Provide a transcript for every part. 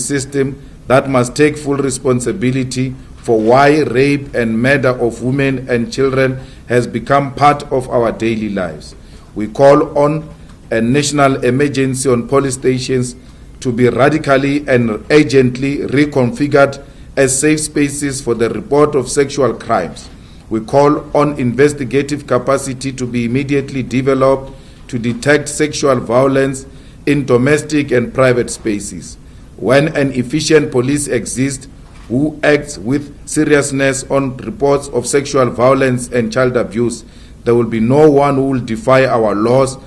system that must take full responsibility for why rape and murder of women and children has become part of our daily lives. We call on a national emergency on police stations to be radically and urgently reconfigured as safe spaces for the report of sexual crimes. We call on investigative capacity to be immediately developed to detect sexual violence in domestic and private spaces. When an efficient police exists who acts with seriousness on reports of sexual violence and child abuse, there will be no one who will defy our laws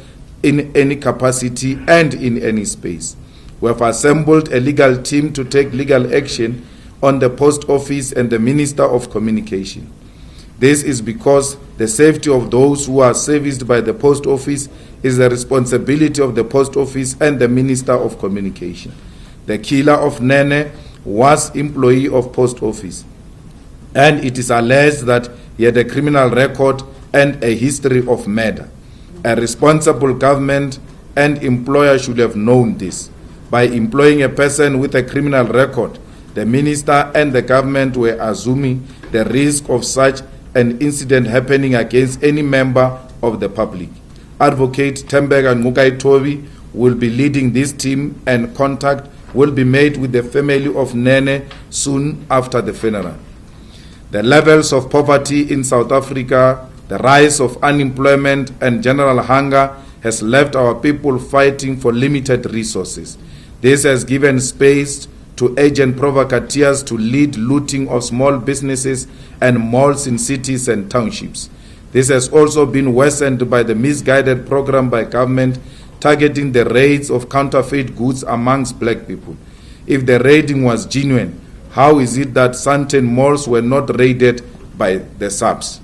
in any capacity and in any space. We have assembled a legal team to take legal action on the Post Office and the Minister of Communication. This is because the safety of those who are serviced by the Post Office is the responsibility of the Post Office and the Minister of Communication. The killer of Nene was employee of Post Office, and it is alleged that he had a criminal record and a history of murder. A responsible government and employer should have known this. By employing a person with a criminal record, the minister and the government were assuming the risk of such an incident happening against any member of the public. Advocate Tembeka Ngukaitobi will be leading this team, and contact will be made with the family of Nene soon after the funeral. The levels of poverty in South Africa, the rise of unemployment and general hunger has left our people fighting for limited resources. This has given space to agent provocateurs to lead looting of small businesses and malls in cities and townships. This has also been worsened by the misguided program by government targeting the raids of counterfeit goods amongst black people. If the raiding was genuine, how is it that certain malls were not raided by the SAPS?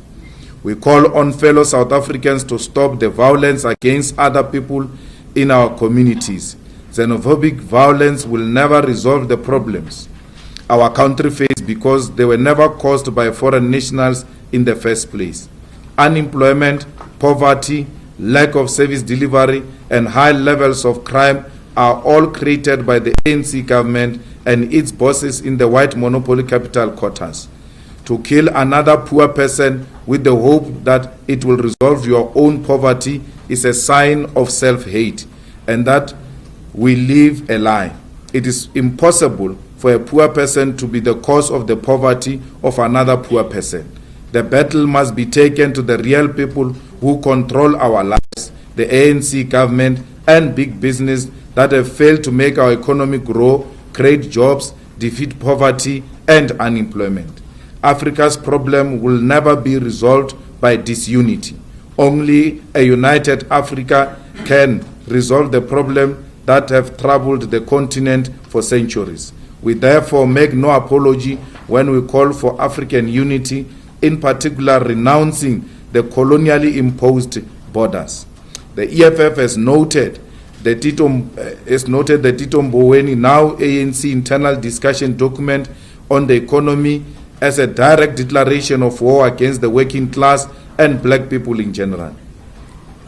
We call on fellow South Africans to stop the violence against other people in our communities. Xenophobic violence will never resolve the problems our country faces because they were never caused by foreign nationals in the first place. Unemployment, poverty, lack of service delivery, and high levels of crime are all created by the ANC government and its bosses in the white monopoly capital quarters. To kill another poor person with the hope that it will resolve your own poverty is a sign of self-hate, and that we live a lie. It is impossible for a poor person to be the cause of the poverty of another poor person. The battle must be taken to the real people who control our lives, the ANC government and big business that have failed to make our economy grow, create jobs, defeat poverty and unemployment. Africa's problem will never be resolved by disunity. Only a united Africa can resolve the problem that have troubled the continent for centuries. We therefore make no apology when we call for African unity, in particular renouncing the colonially imposed borders. The EFF has noted the Tito Mboweni, now ANC internal discussion document on the economy, as a direct declaration of war against the working class and black people in general.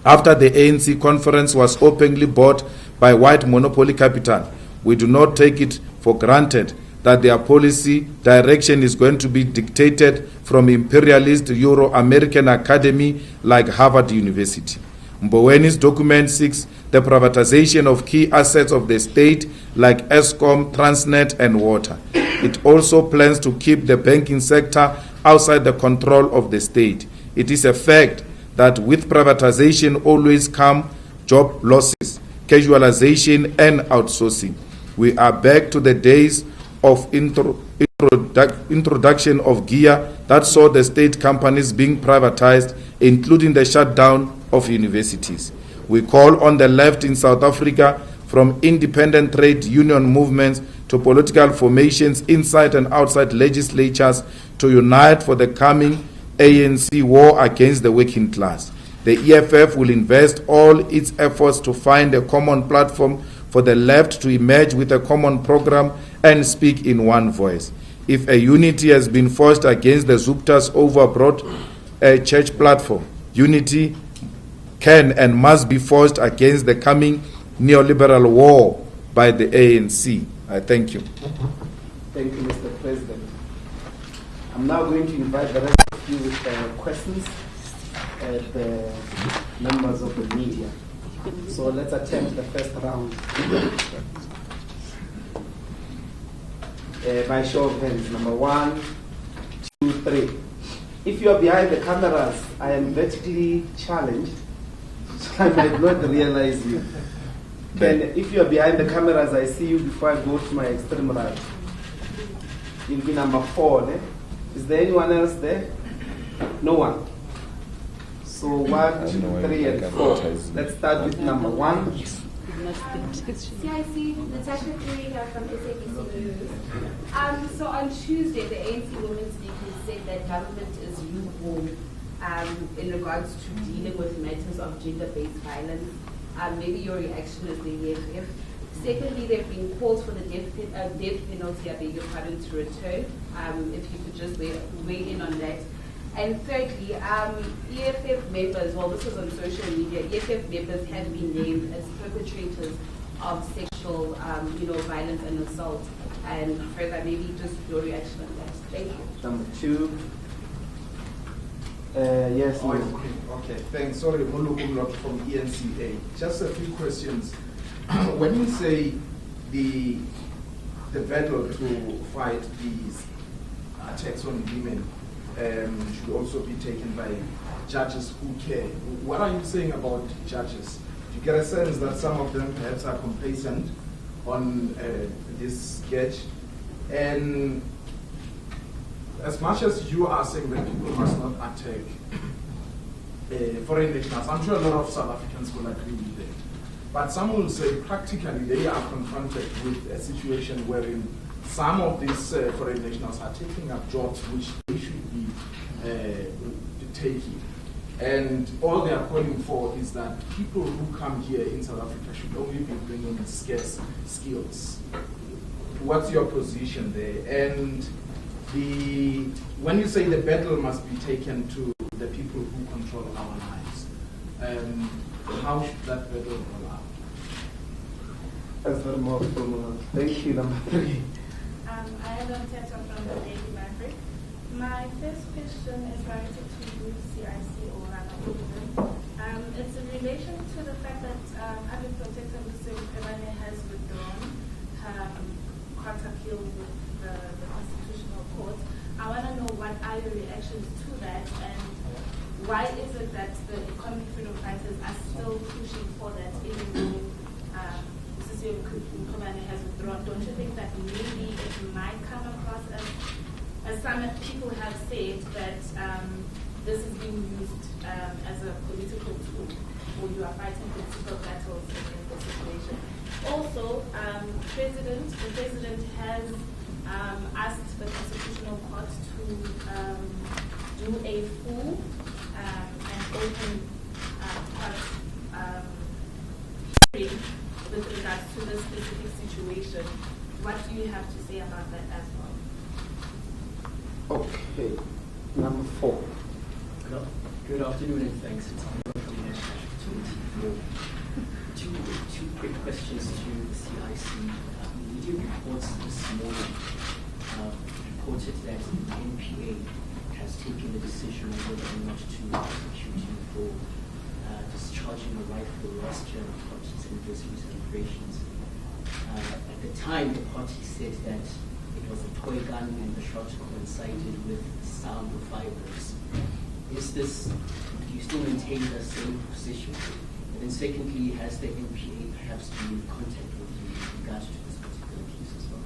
After the ANC conference was openly bought by white monopoly capital, we do not take it for granted that their policy direction is going to be dictated from imperialist Euro-American academy like Harvard University. Mboweni's document seeks the privatization of key assets of the state like Eskom, Transnet and water. It also plans to keep the banking sector outside the control of the state. It is a fact that with privatization always come job losses, casualization and outsourcing. We are back to the days of introduction of GEAR that saw the state companies being privatized, including the shutdown of universities. We call on the left in South Africa, from independent trade union movements to political formations inside and outside legislatures, to unite for the coming ANC war against the working class. The EFF will invest all its efforts to find a common platform for the left to emerge with a common program and speak in one voice. If a unity has been forced against the Zupta's overbroad church platform, unity can and must be forced against the coming neoliberal war by the ANC. I thank you. Thank you, Mr. President. I'm now going to invite the rest of you with questions at the members of the media. So let's attempt the first round. By show of hands, number 1, 2, 3. If you are behind the cameras, I am vertically challenged, so I might not realize you. And if you are behind the cameras, I see you before I go to my extreme right. You'll be number 4. Eh? Is there anyone else there? No one. So 1, 2, 3, and 4. Let's start with number 1. CIC, Natasha Curry here from SABC News. So on Tuesday, the ANC Women's League said that government is lukewarm in regards to dealing with matters of gender-based violence. Maybe your reaction is the EFF. Secondly, there have been calls for the death penalty, I beg your pardon, to return. If you could just weigh in on that. And thirdly, EFF members, well, this was on social media, EFF members have been named as perpetrators of sexual violence and assault. And further, maybe just your reaction on that. Thank you. Number 2. Yes. Okay, thanks. Sorry, Mulukumlot from ENCA. Just a few questions. When you say the battle to fight these attacks on women should also be taken by judges who care, what are you saying about judges? Do you get a sense that some of them perhaps are complacent on this sketch? And as much as you are saying that people must not attack foreign nationals, I'm sure a lot of South Africans will agree with that. But some will say practically they are confronted with a situation wherein some of these foreign nationals are taking up jobs which they should be taking. And all they are calling for is that people who come here in South Africa should only be bringing scarce skills. What's your position there? And when you say the battle must be taken to the people who control our lives, how should that battle roll out? That's very more formal. Thank you. Number 3. I am Teta from the Daily Maverick. My first question is related to you, CIC or Rana. It's in relation to the fact that having protected Mr. Mkhwebane has withdrawn her court appeal with the Constitutional Court. I want to know what are your reactions to that, and why is it that the economic freedom fighters are still pushing for that even though Mr. Mkhwebane has withdrawn? Don't you think that maybe it might come across as some people have said that this is being used as a political tool, or you are fighting political battles in the situation? Also, the president has asked the Constitutional Court to do a full and open court hearing with regards to this specific situation. What do you have to say about that as well? Okay. Number 4. Good afternoon and thanks. It's Andre from the National Opportunity. Two quick questions to the CIC. Media reports this morning reported that the NPA has taken the decision on whether or not to prosecute you for discharging a rightful arrest during the party's anniversary celebrations. At the time, the party said that it was a toy gun and the shot coincided with the sound of fireworks. Do you still maintain the same position? And then secondly, has the NPA perhaps been in contact with you in regards to this particular case as well?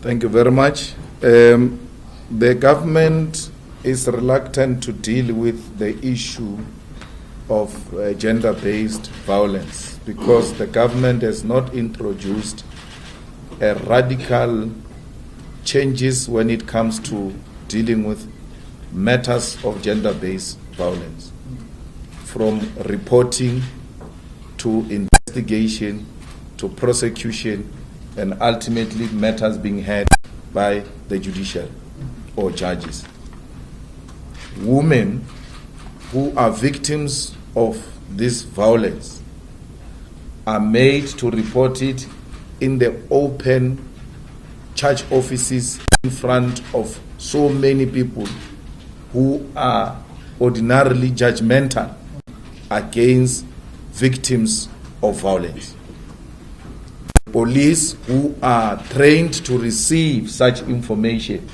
Thank you very much. The government is reluctant to deal with the issue of gender-based violence because the government has not introduced a radical changes when it comes to dealing with matters of gender-based violence, from reporting to investigation to prosecution and ultimately matters being heard by the judiciary or judges. Women who are victims of this violence are made to report it in the open church offices in front of so many people who are ordinarily judgmental against victims of violence. Police who are trained to receive such information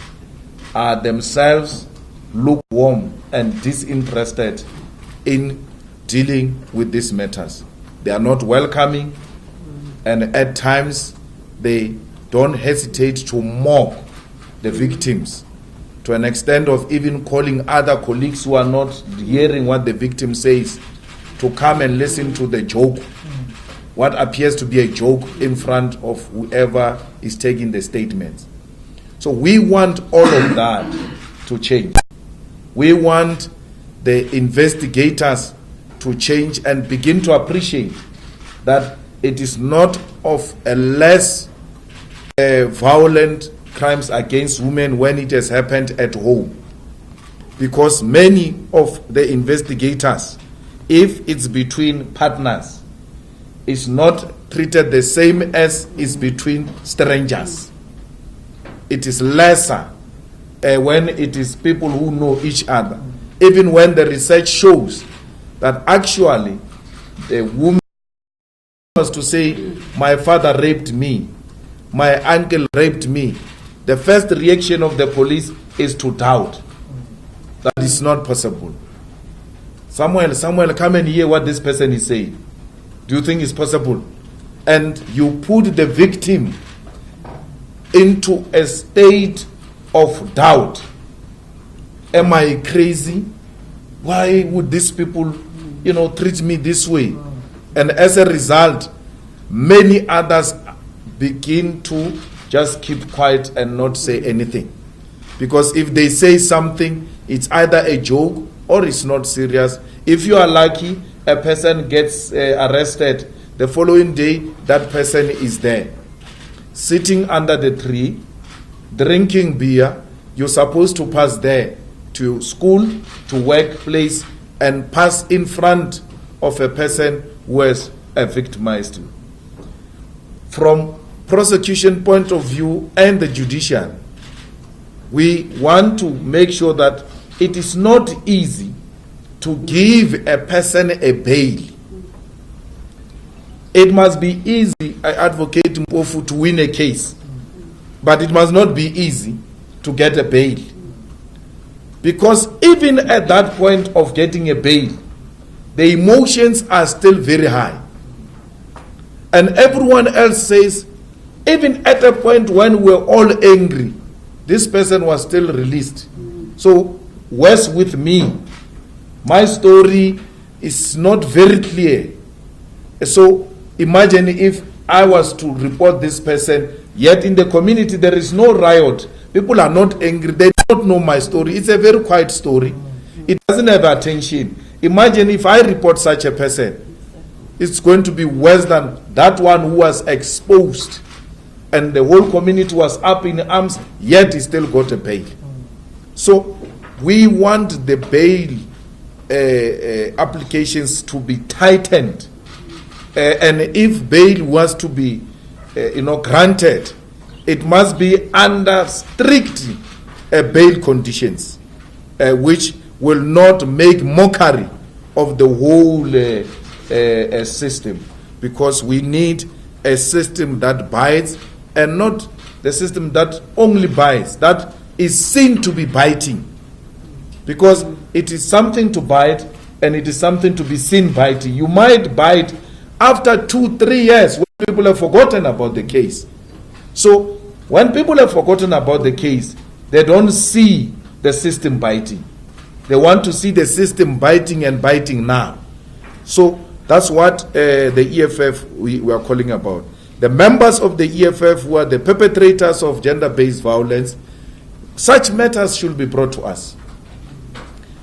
are themselves lukewarm and disinterested in dealing with these matters. They are not welcoming, and at times they don't hesitate to mock the victims to an extent of even calling other colleagues who are not hearing what the victim says to come and listen to the joke, what appears to be a joke in front of whoever is taking the statements. So we want all of that to change. We want the investigators to change and begin to appreciate that it is not of a less violent crimes against women when it has happened at home. Because many of the investigators, if it's between partners, is not treated the same as is between strangers. It is lesser when it is people who know each other. Even when the research shows that actually the woman was to say, my father raped me, my uncle raped me, the first reaction of the police is to doubt. That is not possible. Samuel, come and hear what this person is saying. Do you think it's possible? And you put the victim into a state of doubt. Am I crazy? Why would these people, treat me this way? And as a result, many others begin to just keep quiet and not say anything. Because if they say something, it's either a joke or it's not serious. If you are lucky, a person gets arrested. The following day, that person is there, sitting under the tree, drinking beer. You're supposed to pass there to school, to workplace, and pass in front of a person who has victimized you. From prosecution point of view and the judicial, we want to make sure that it is not easy to give a person a bail. It must be easy, I advocate Mpofu, to win a case, but it must not be easy to get a bail. Because even at that point of getting a bail, the emotions are still very high. And everyone else says, even at a point when we're all angry, this person was still released. So, where's with me? My story is not very clear. So, imagine if I was to report this person, yet in the community there is no riot. People are not angry. They don't know my story. It's a very quiet story. It doesn't have attention. Imagine if I report such a person. It's going to be worse than that one who was exposed and the whole community was up in arms, yet he still got a bail. So we want the bail applications to be tightened. And if bail was to be granted, it must be under strict bail conditions, which will not make mockery of the whole system, because we need a system that bites and not the system that only bites, that is seen to be biting. Because it is something to bite and it is something to be seen biting. You might bite after 2-3 years when people have forgotten about the case. So when people have forgotten about the case, they don't see the system biting. They want to see the system biting and biting now. So that's what the EFF we are calling about. The members of the EFF who are the perpetrators of gender-based violence, such matters should be brought to us.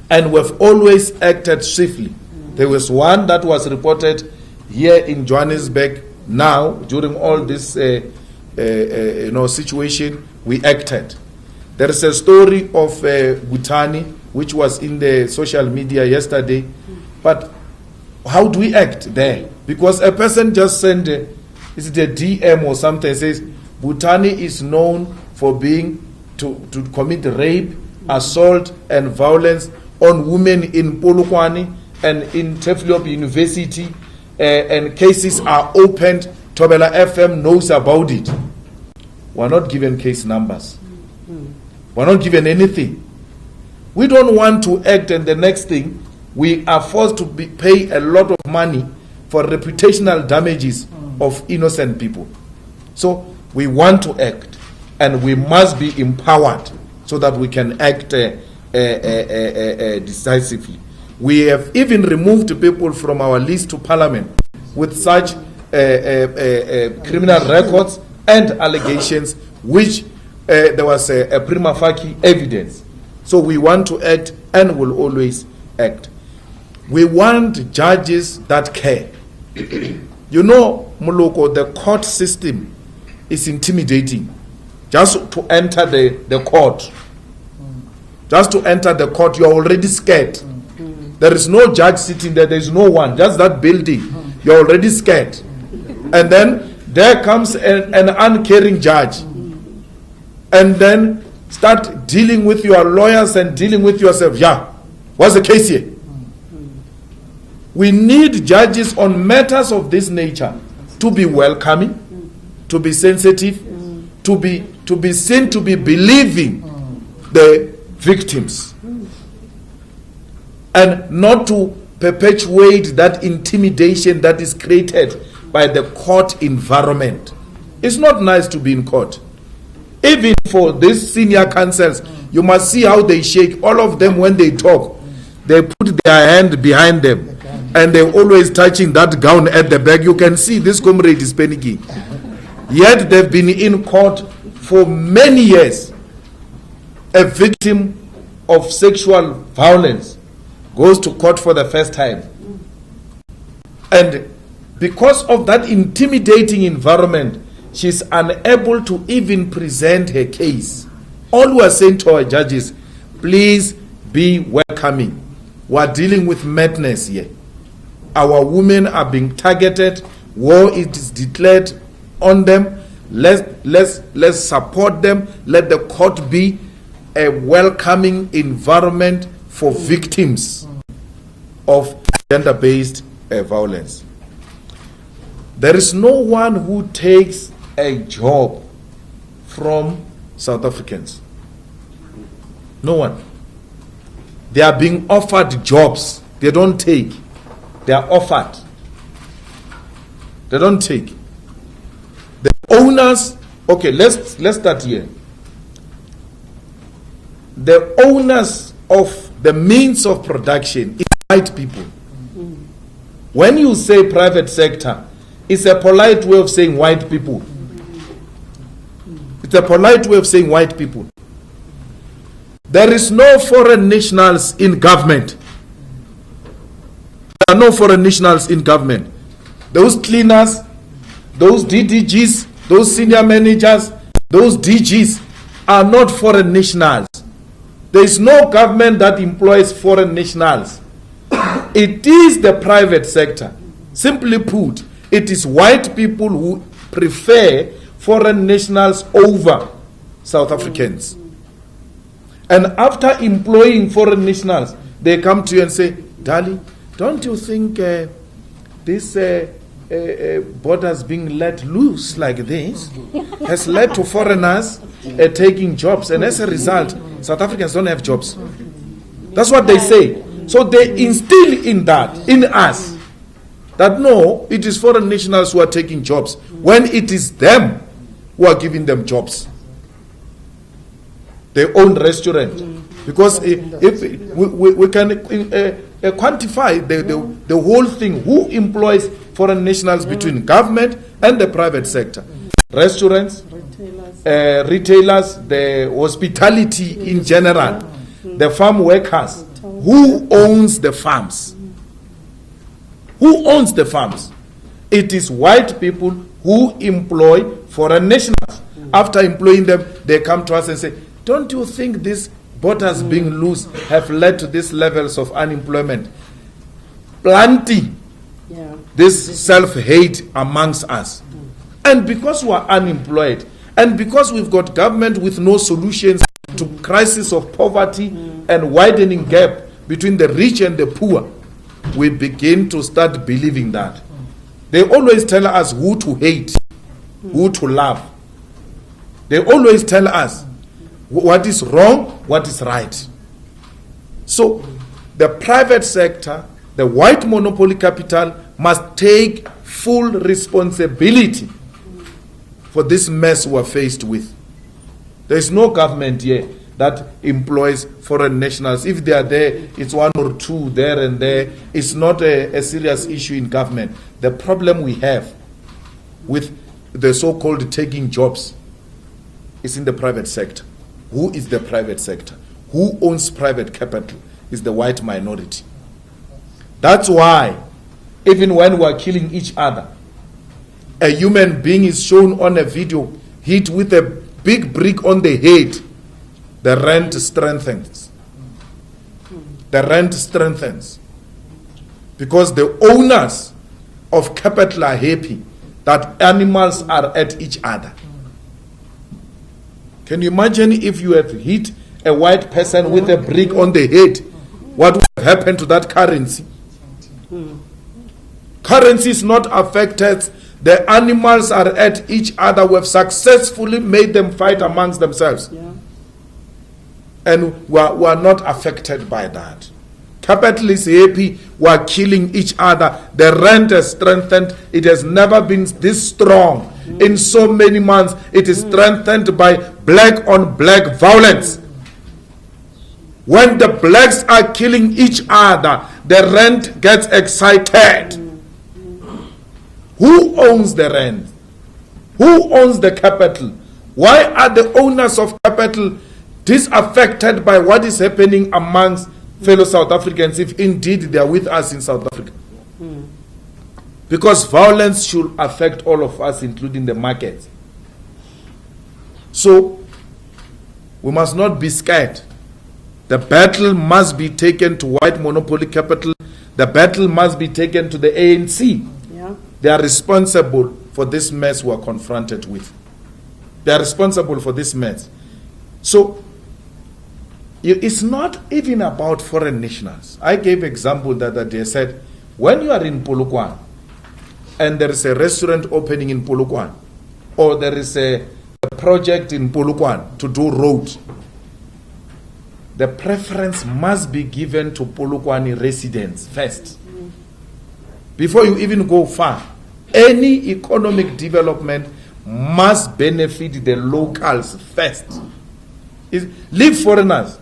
And we've always acted swiftly. There was one that was reported here in Johannesburg now, during all this situation, we acted. There is a story of Butani, which was in the social media yesterday. But how do we act there? Because a person just sent is it a DM or something, says Butani is known for being to commit rape, assault and violence on women in Polokwane and in Teflop University, and cases are opened. Tobela FM knows about it. We're not given case numbers. We're not given anything. We don't want to act, and the next thing, we are forced to pay a lot of money for reputational damages of innocent people. So we want to act, and we must be empowered so that we can act decisively. We have even removed people from our list to Parliament with such criminal records and allegations, which there was a prima facie evidence. So we want to act and will always act. We want judges that care. You know, Muloko, the court system is intimidating. Just to enter the court, just to enter the court, you're already scared. There is no judge sitting there, there is no one, just that building. You're already scared. And then there comes an uncaring judge. And then start dealing with your lawyers and dealing with yourself. Yeah, what's the case here? We need judges on matters of this nature to be welcoming, to be sensitive, to be seen to be believing the victims, and not to perpetuate that intimidation that is created by the court environment. It's not nice to be in court. Even for these senior counsels, you must see how they shake. All of them, when they talk, they put their hand behind them, and they're always touching that gown at the back. You can see this comrade is panicking. Yet they've been in court for many years. A victim of sexual violence goes to court for the first time. And because of that intimidating environment, she's unable to even present her case. All we are saying to our judges, please be welcoming. We are dealing with madness here. Our women are being targeted. War is declared on them. Let's support them. Let the court be a welcoming environment for victims of gender-based violence. There is no one who takes a job from South Africans. No one. They are being offered jobs. They don't take. They are offered. They don't take. The owners, okay, let's start here. The owners of the means of production is white people. When you say private sector, it's a polite way of saying white people. It's a polite way of saying white people. There is no foreign nationals in government. There are no foreign nationals in government. Those cleaners, those DDGs, those senior managers, those DGs are not foreign nationals. There is no government that employs foreign nationals. It is the private sector. Simply put, it is white people who prefer foreign nationals over South Africans. And after employing foreign nationals, they come to you and say, Dali, don't you think this borders being let loose like this has led to foreigners taking jobs, and as a result, South Africans don't have jobs? That's what they say. So they instill in that, in us, that no, it is foreign nationals who are taking jobs, when it is them who are giving them jobs. They own restaurant. Because if we can quantify the whole thing, who employs foreign nationals between government and the private sector? Restaurants, retailers, the hospitality in general, the farm workers. Who owns the farms? Who owns the farms? It is white people who employ foreign nationals. After employing them, they come to us and say, don't you think these borders being loose have led to these levels of unemployment? Plenty this self-hate amongst us. And because we are unemployed, and because we've got government with no solutions to crisis of poverty and widening gap between the rich and the poor, we begin to start believing that. They always tell us who to hate, who to love. They always tell us what is wrong, what is right. So the private sector, the white monopoly capital, must take full responsibility for this mess we are faced with. There is no government here that employs foreign nationals. If they are there, it's one or two there and there. It's not a serious issue in government. The problem we have with the so-called taking jobs is in the private sector. Who is the private sector? Who owns private capital? Is the white minority. That's why, even when we are killing each other, a human being is shown on a video hit with a big brick on the head, the rent strengthens. The rent strengthens. Because the owners of capital are happy that animals are at each other. Can you imagine if you have hit a white person with a brick on the head? What would have happened to that currency? Currency is not affected. The animals are at each other. We have successfully made them fight amongst themselves. And we are not affected by that. Capital is happy. We are killing each other. The rent has strengthened. It has never been this strong. In so many months, it is strengthened by black on black violence. When the blacks are killing each other, the rent gets excited. Who owns the rent? Who owns the capital? Why are the owners of capital disaffected by what is happening amongst fellow South Africans, if indeed they are with us in South Africa? Because violence should affect all of us, including the market. So, we must not be scared. The battle must be taken to white monopoly capital. The battle must be taken to the ANC. They are responsible for this mess we are confronted with. They are responsible for this mess. So, it's not even about foreign nationals. I gave example that they said, when you are in Polokwane, and there is a restaurant opening in Polokwane, or there is a project in Polokwane to do roads, the preference must be given to Polokwane residents first. Before you even go far, any economic development must benefit the locals first. Leave foreigners.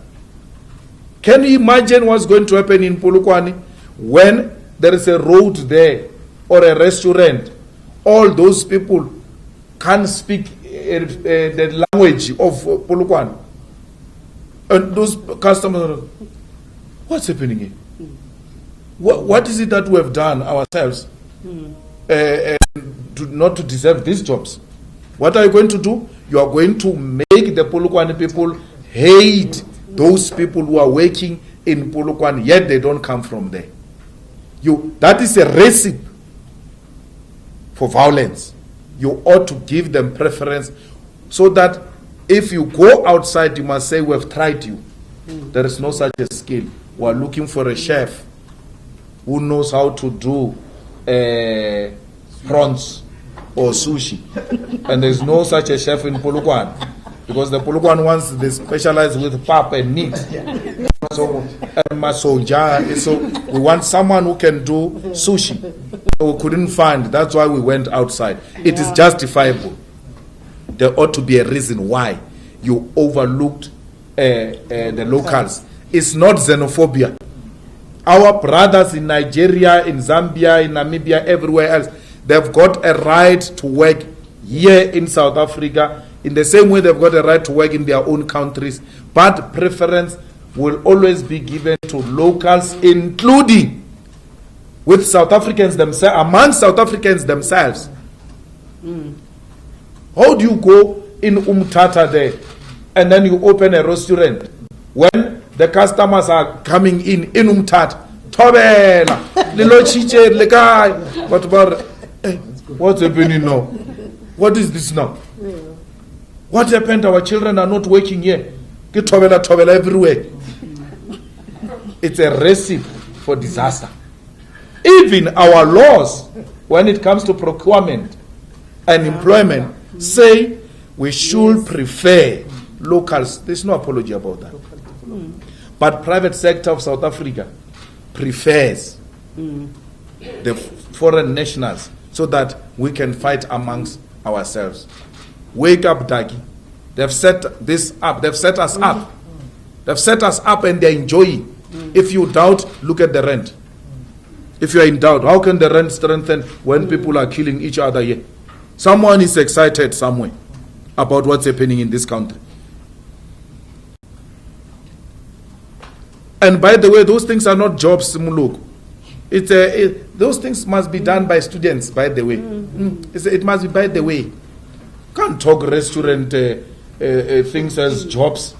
Can you imagine what's going to happen in Polokwane when there is a road there or a restaurant? All those people can't speak the language of Polokwane. And those customers, what's happening here? What is it that we have done ourselves not to deserve these jobs? What are you going to do? You are going to make the Polokwane people hate those people who are working in Polokwane, yet they don't come from there. That is a recipe for violence. You ought to give them preference so that if you go outside, you must say, we have tried you. There is no such a skill. We are looking for a chef who knows how to do prawns or sushi. And there is no such a chef in Polokwane. Because the Polokwane ones, they specialize with pap and meat. So we want someone who can do sushi. So we couldn't find. That's why we went outside. It is justifiable. There ought to be a reason why you overlooked the locals. It's not xenophobia. Our brothers in Nigeria, in Zambia, in Namibia, everywhere else, they've got a right to work here in South Africa in the same way they've got a right to work in their own countries. But preference will always be given to locals, including with South Africans themselves, among South Africans themselves. How do you go in Umtata there and then you open a restaurant when the customers are coming in Umtata? Tobela, What about, what's happening now? What is this now? What happened? Our children are not working here. Get tovela everywhere. It's a recipe for disaster. Even our laws, when it comes to procurement and employment, say we should prefer locals. There's no apology about that. But private sector of South Africa prefers the foreign nationals so that we can fight amongst ourselves. Wake up, Dagi. They've set this up. They've set us up. They've set us up and they're enjoying. If you doubt, look at the rent. If you're in doubt, how can the rent strengthen when people are killing each other here? Someone is excited somewhere about what's happening in this country. And by the way, those things are not jobs, Simuluk. Those things must be done by students, by the way. It must be by the way. Can't talk restaurant things as jobs.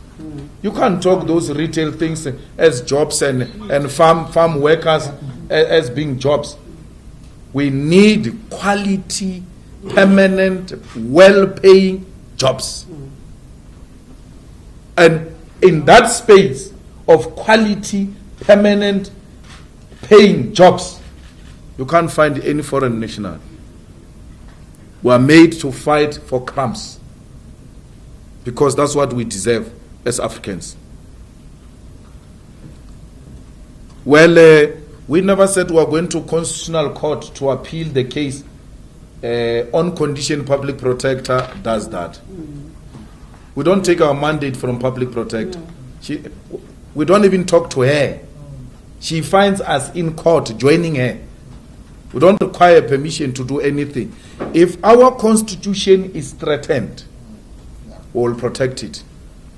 You can't talk those retail things as jobs and farm workers as being jobs. We need quality, permanent, well-paying jobs. And in that space of quality, permanent, paying jobs, you can't find any foreign national. We are made to fight for crumbs because that's what we deserve as Africans. Well, we never said we are going to Constitutional Court to appeal the case. On condition public protector does that. We don't take our mandate from public protector. We don't even talk to her. She finds us in court joining her. We don't require permission to do anything. If our constitution is threatened, we will protect it.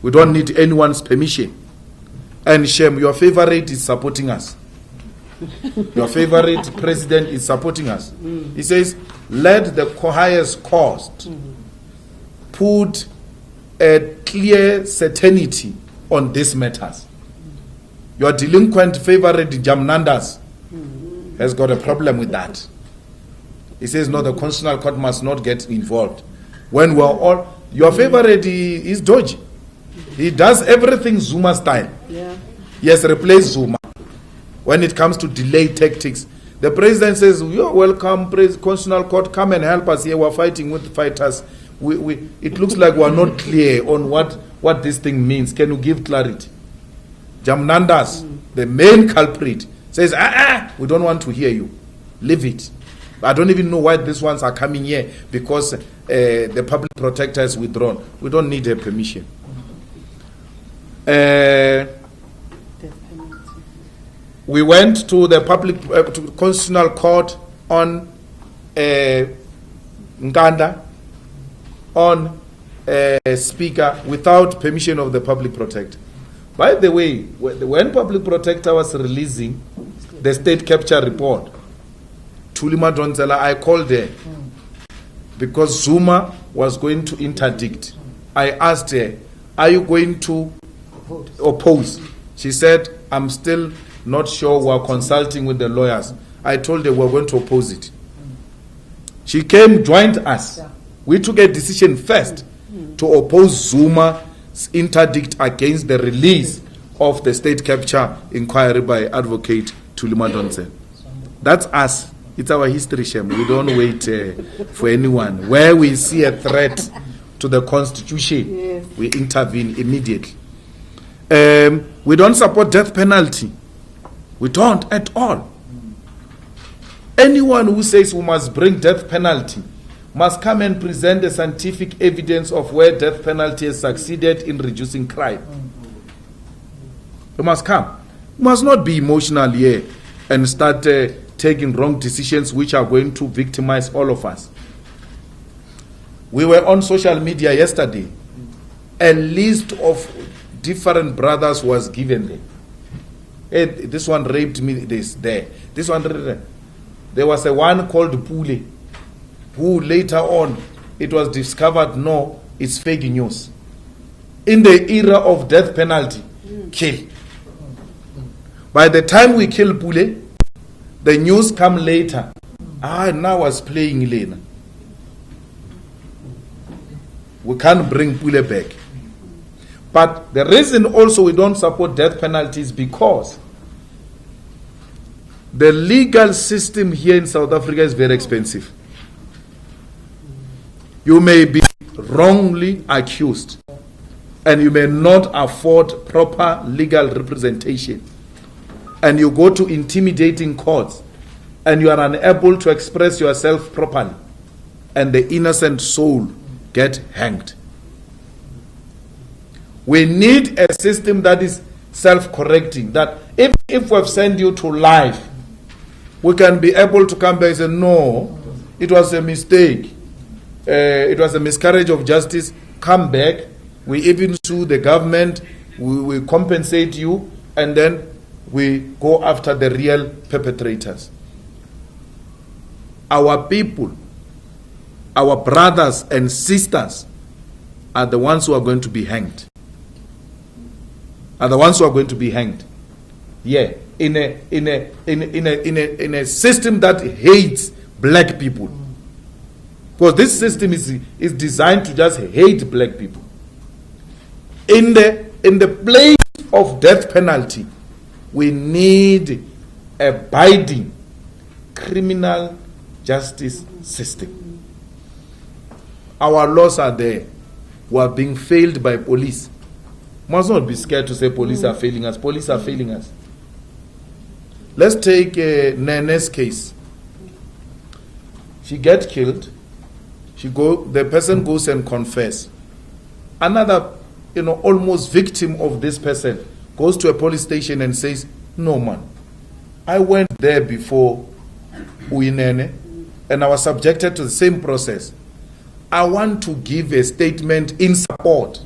We don't need anyone's permission. And Shem, your favorite is supporting us. Your favorite president is supporting us. He says, let the highest cost put a clear certainty on these matters. Your delinquent favorite, Jamnandas, has got a problem with that. He says, no, the Constitutional Court must not get involved. When we're all, your favorite is dodgy. He does everything Zuma style. He has replaced Zuma. When it comes to delay tactics, the president says, you're welcome, Constitutional Court, come and help us here. We're fighting with fighters. It looks like we're not clear on what this thing means. Can you give clarity? Jamnandas, the main culprit, says, we don't want to hear you. Leave it. I don't even know why these ones are coming here because the public protector has withdrawn. We don't need a permission. We went to the to Constitutional Court on Nganda, on Speaker, without permission of the public protector. By the way, when public protector was releasing the state capture report, Tulima Donzela, I called her because Zuma was going to interdict. I asked her, are you going to oppose? She said, I'm still not sure. We're consulting with the lawyers. I told her we're going to oppose it. She came, joined us. We took a decision first to oppose Zuma's interdict against the release of the state capture inquiry by Advocate Tulima Donzel. That's us. It's our history, Shem. We don't wait for anyone. Where we see a threat to the Constitution, we intervene immediately. We don't support death penalty. We don't at all. Anyone who says we must bring death penalty must come and present the scientific evidence of where death penalty has succeeded in reducing crime. You must come. You must not be emotional here and start taking wrong decisions which are going to victimize all of us. We were on social media yesterday. A list of different brothers was given there. Hey, this one raped me, this one. There was a one called Pule, who later on it was discovered, no, it's fake news. In the era of death penalty, kill. By the time we kill Pule, The news come later. Now I was playing Lena. We can't bring Pule back. But the reason also we don't support death penalty is because the legal system here in South Africa is very expensive. You may be wrongly accused and you may not afford proper legal representation. And you go to intimidating courts and you are unable to express yourself properly, and the innocent soul get hanged. We need a system that is self-correcting, that if we've sent you to life, we can be able to come back and say, no, it was a mistake. It was a miscarriage of justice. Come back. We even sue the government. We compensate you, and then we go after the real perpetrators. Our people, our brothers and sisters are the ones who are going to be hanged. Are the ones who are going to be hanged. Yeah, in a system that hates black people. Because this system is designed to just hate black people. In the place of death penalty, we need a binding criminal justice system. Our laws are there. We are being failed by police. Must not be scared to say police are failing us. Police are failing us. Let's take Nene's case. She gets killed. The person goes and confess. Another, almost victim of this person goes to a police station and says, no man, I went there before Uinene and I was subjected to the same process. I want to give a statement in support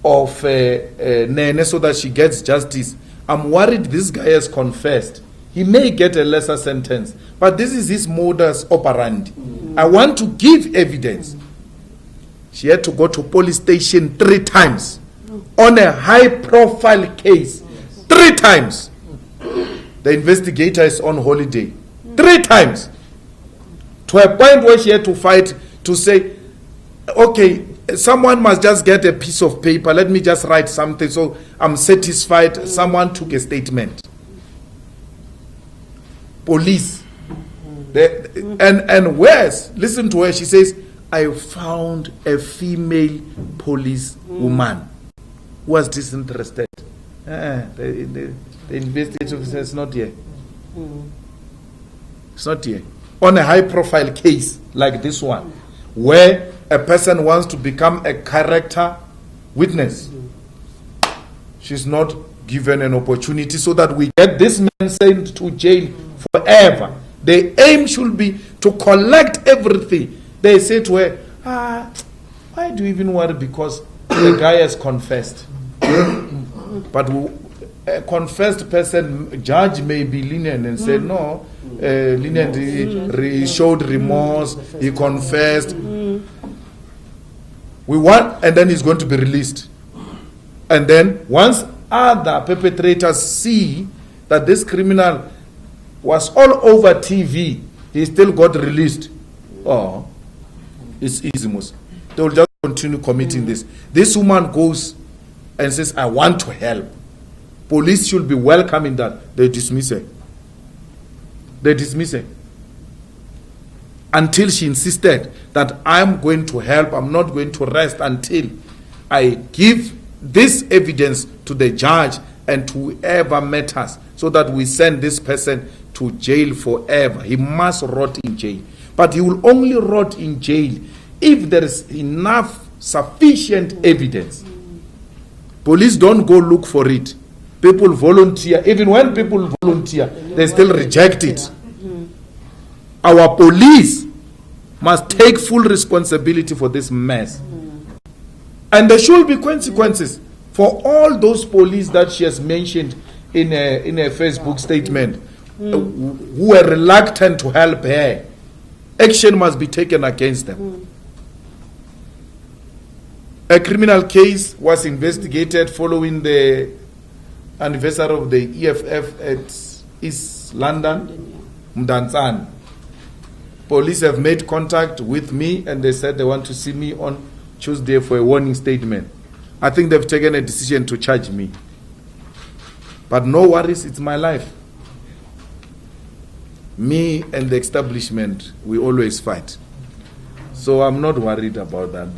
of Nene so that she gets justice. I'm worried this guy has confessed. He may get a lesser sentence, but this is his modus operandi. I want to give evidence. She had to go to police station 3 times on a high-profile case. 3 times. The investigator is on holiday. 3 times. To a point where she had to fight to say, okay, someone must just get a piece of paper. Let me just write something so I'm satisfied. Someone took a statement. Police. And worse, listen to her. She says, I found a female police woman who was disinterested. The investigator says, not here. It's not here. On a high-profile case like this one, where a person wants to become a character witness, she's not given an opportunity so that we get this man sent to jail forever. The aim should be to collect everything. They say to her, why do you even worry? Because the guy has confessed. But a confessed person, judge may be lenient and say, no, lenient, he showed remorse, he confessed. We want, and then he's going to be released. And then once other perpetrators see that this criminal was all over TV, he still got released. Oh, it's easy, most. They will just continue committing this. This woman goes and says, I want to help. Police should be welcoming that. They dismiss her. They dismiss her. Until she insisted that I'm going to help, I'm not going to rest until I give this evidence to the judge and to whoever matters, so that we send this person to jail forever. He must rot in jail. But he will only rot in jail if there is enough, sufficient evidence. Police don't go look for it. People volunteer. Even when people volunteer, they still reject it. Our police must take full responsibility for this mess. And there should be consequences for all those police that she has mentioned in a Facebook statement who were reluctant to help her. Action must be taken against them. A criminal case was investigated following the anniversary of the EFF at East London, Mdantsane. Police have made contact with me and they said they want to see me on Tuesday for a warning statement. I think they've taken a decision to charge me. But no worries, it's my life. Me and the establishment, we always fight. So I'm not worried about that.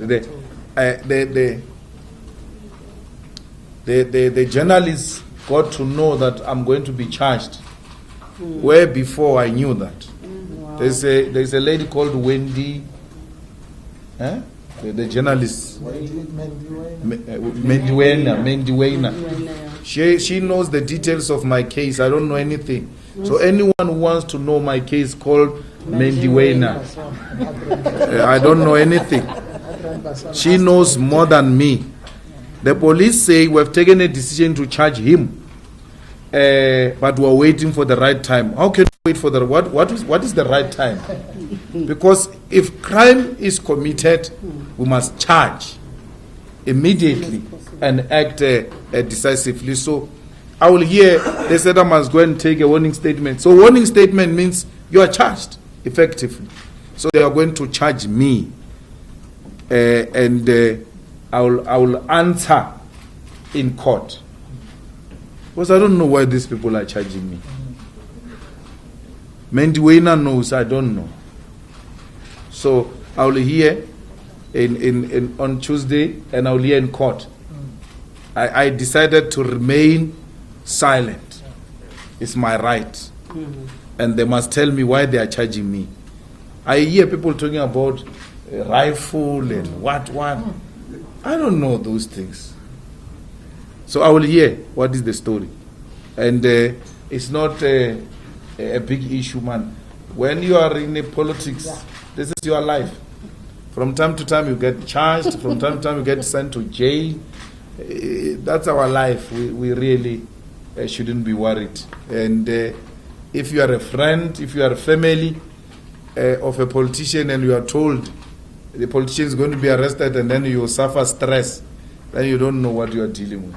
The journalists got to know that I'm going to be charged. Where before I knew that. There's a lady called Wendy, the journalist. Mendiwena. She knows the details of my case. I don't know anything. So anyone who wants to know my case, called Mendiwena. I don't know anything. She knows more than me. The police say we have taken a decision to charge him, but we're waiting for the right time. How can we wait for the what is the right time? Because if crime is committed, we must charge immediately and act decisively. So I will hear they said I must go and take a warning statement. So warning statement means you are charged effectively. So they are going to charge me, and I will answer in court. Because I don't know why these people are charging me. Mendiwena knows, I don't know. So I will hear in on Tuesday and I will hear in court. I decided to remain silent. It's my right. And they must tell me why they are charging me. I hear people talking about a rifle and what. I don't know those things. So I will hear what is the story. And it's not a big issue, man. When you are in politics, this is your life. From time to time you get charged, from time to time you get sent to jail. That's our life. We really shouldn't be worried. And if you are a friend, if you are a family of a politician and you are told the politician is going to be arrested and then you suffer stress, then you don't know what you are dealing with.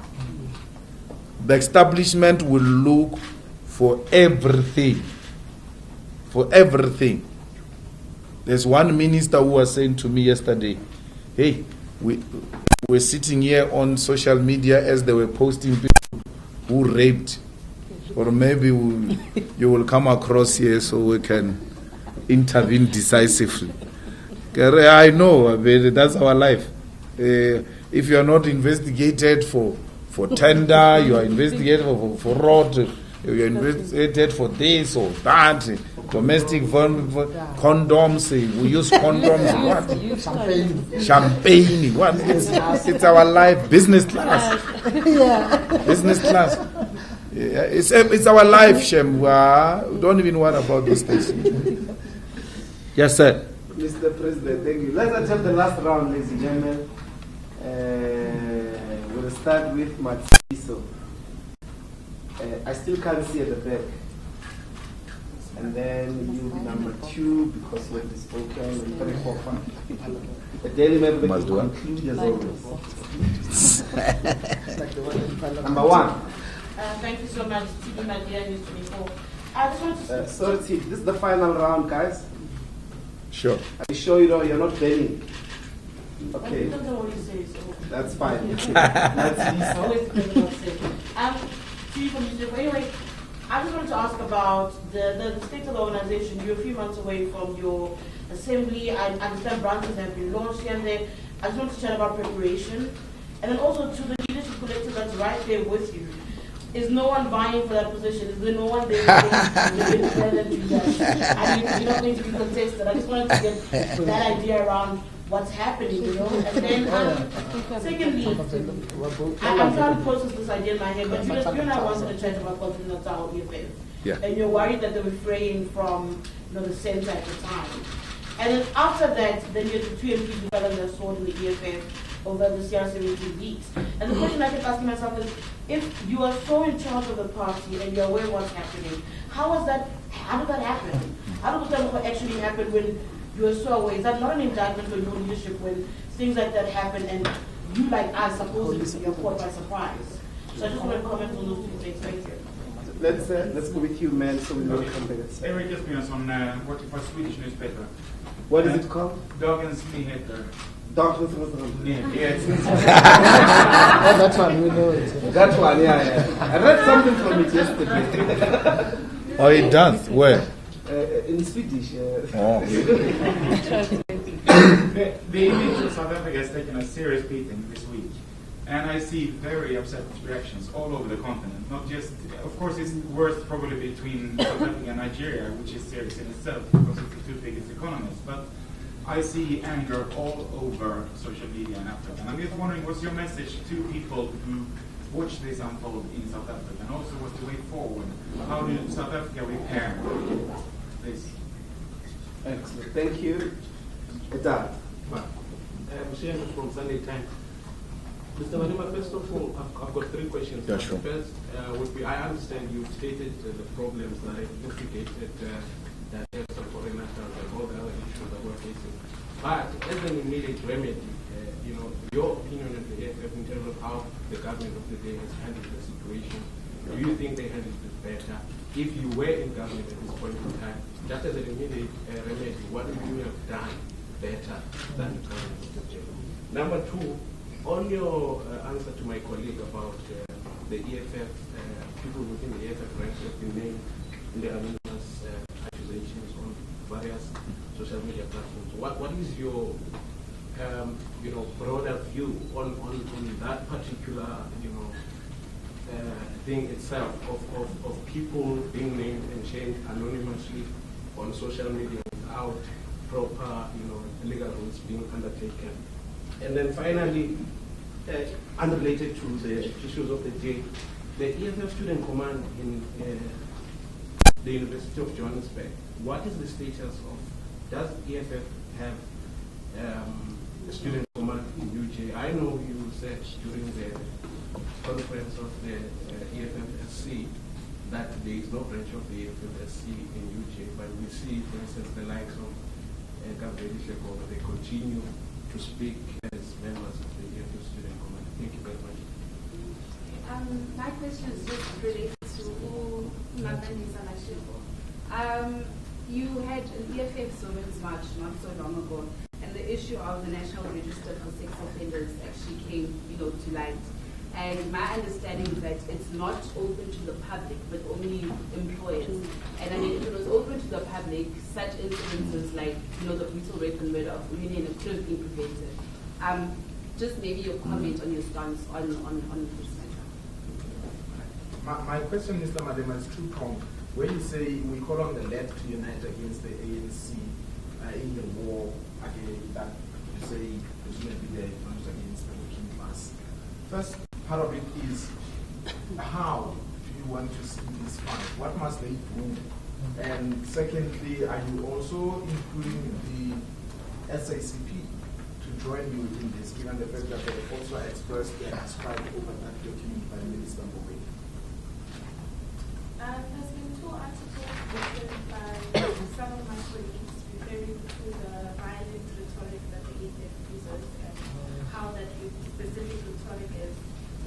The establishment will look for everything. For everything. There's one minister who was saying to me yesterday, hey, we're sitting here on social media as they were posting people who raped. Or maybe you will come across here so we can intervene decisively. I know, that's our life. If you are not investigated for tender, you are investigated for fraud, you are investigated for this or that, domestic condoms, we use condoms, what? Champagne, what? It's our life, business class. Business class. It's our life, Shem. We don't even worry about these things. Yes, sir. Mr. President, thank you. Let's attempt the last round, ladies and gentlemen. We'll start with Matsiso. I still can't see at the back. And then you'll be number 2 because you have spoken, and 3, 4, 5. The daily member will conclude as always. Number 1. Thank you so much, TV Madia News 24. I just want to sorry, T, this is the final round, guys. Sure. Are you sure you're not bailing? Okay. I don't know what you say, so. That's fine. That's always anyway, I just wanted to ask about the state of the organization. You're a few months away from your assembly. I understand branches have been launched here and there. I just want to chat about preparation. And then also to the leadership collective that's right there with you. Is no one vying for that position? Is there no one there independent to that? I mean, you're not going to be contested. I just wanted to get that idea around what's happening, you know? And then, secondly, I'm trying to process this idea in my head, but you and I wanted to chat about Continental EFF. Yeah. And you're worried that they were fraying from the center at the time. And then after that, then you had the 2 MPs who fell on their sword in the EFF over the CR17 leaks. And the question I kept asking myself is, if you are so in charge of the party and you're aware of what's happening, how did that happen? How did that actually happen when you are so aware? Is that not an indictment on your leadership when things like that happen and you, like us, supposedly you're caught by surprise? So I just want to comment on those 2 things. Thank you. let's go with you, man, so we will come back. Eric Esbjörnsson, working for a Swedish newspaper. What is it called? Dagens Nyheter. Dagens Yes. Oh, that one, we know it. That one, yeah. I read something from it yesterday. Oh, it does? Where? In Swedish. Oh. The image of South Africa has taken a serious beating this week. And I see very upset reactions all over the continent. Not just, of course, it's worse probably between South Africa and Nigeria, which is serious in itself because it's the two biggest economies. But I see anger all over social media in Africa. And I'm just wondering, what's your message to people who watch this unfold in South Africa? And also, what's the way forward? How do South Africa repair this? Excellent. Thank you. Dad. I'm Shane from Sunday Times. Mr. Manima, first of all, I've got three questions. Yeah, sure. First would be, I understand you stated the problems that have implicated that of foreign nationals and all the other issues that we're facing. But as an immediate remedy, your opinion of the EFF in terms of how the government of the day has handled the situation, do you think they handled it better? If you were in government at this point in time, just as an immediate remedy, what would you have done better than the government of the day? Number two, on your answer to my colleague about the EFF, people within the EFF ranks have been named in the anonymous accusations on various social media platforms. What is your broader view on that particular thing itself of people being named and shamed anonymously on social media without proper legal rules being undertaken? And then finally, unrelated to the issues of the day, the EFF Student Command in the University of Johannesburg, what is the status of, does EFF have a student command in UJ? I know you said during the conference of the EFFSC that there is no branch of the EFFSC in UJ, but we see, for instance, the likes of Gabriel Shekova, they continue to speak as members of the EFF Student Command. Thank you very much. My question is just related to Nandani Salashiko. You had an EFF Women's March not so long ago, and the issue of the National Register for Sex Offenders actually came, to light. And my understanding is that it's not open to the public, but only employers. And I mean, if it was open to the public, such incidences like, the brutal rape and murder of women could have been prevented. Just maybe your comment on your stance on this matter. My question, Mr. Madema, is two-pronged. When you say we call on the left to unite against the ANC in the war against that, you say presumably they advance against the working class. First part of it is, how do you want to see this fight? What must they do? And secondly, are you also including the SACP to join you in this, given the fact that they have also expressed their strike over that document by Minister Mbowe? There's been two articles written by some of my colleagues referring to the violent rhetoric that the EFF uses and how that specific rhetoric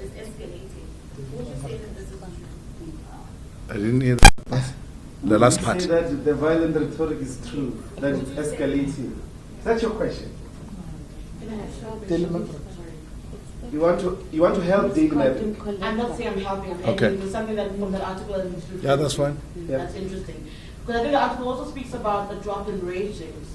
is escalating. Would you say that this is true? I didn't hear that part. The last part. Say that the violent rhetoric is true, that it's escalating. Is that your question? You want to help the I'm not saying I'm helping. Okay. It's something that from that article that needs to Yeah, that's fine. That's interesting. Because I think the article also speaks about the drop in ratings.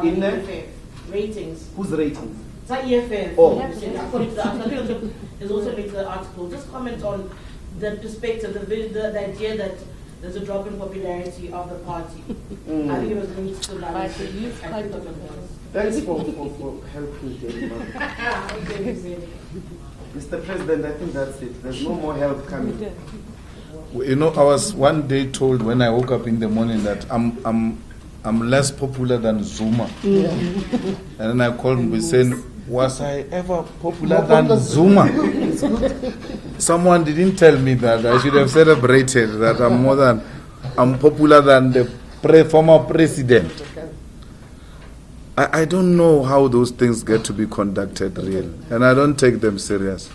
In EFF. Ratings. Whose ratings? It's not EFF. Oh. According to the article. I think there's also linked to the article. Just comment on the perspective, the idea that there's a drop in popularity of the party. I think it was linked to that. Thanks for helping David. Mr. President, I think that's it. There's no more help coming. I was one day told when I woke up in the morning that I'm less popular than Zuma. Yeah. And then I called him saying, was I ever popular than Zuma? Someone didn't tell me that. I should have celebrated that I'm popular than the former president. I don't know how those things get to be conducted real, and I don't take them serious.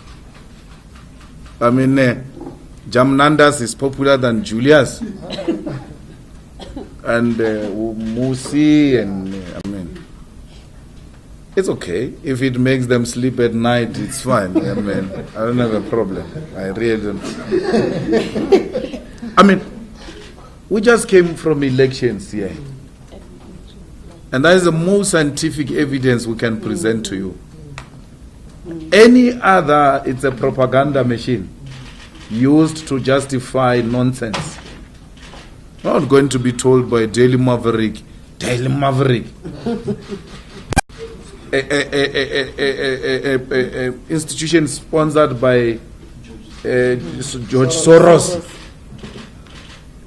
I mean, Jamnandas is popular than Julius. And Musi, and I mean, it's okay. If it makes them sleep at night, it's fine. I mean, I don't have a problem. I really don't. I mean, we just came from elections here. And that is the most scientific evidence we can present to you. Any other, it's a propaganda machine used to justify nonsense. I'm not going to be told by Daily Maverick, a institution sponsored by George Soros.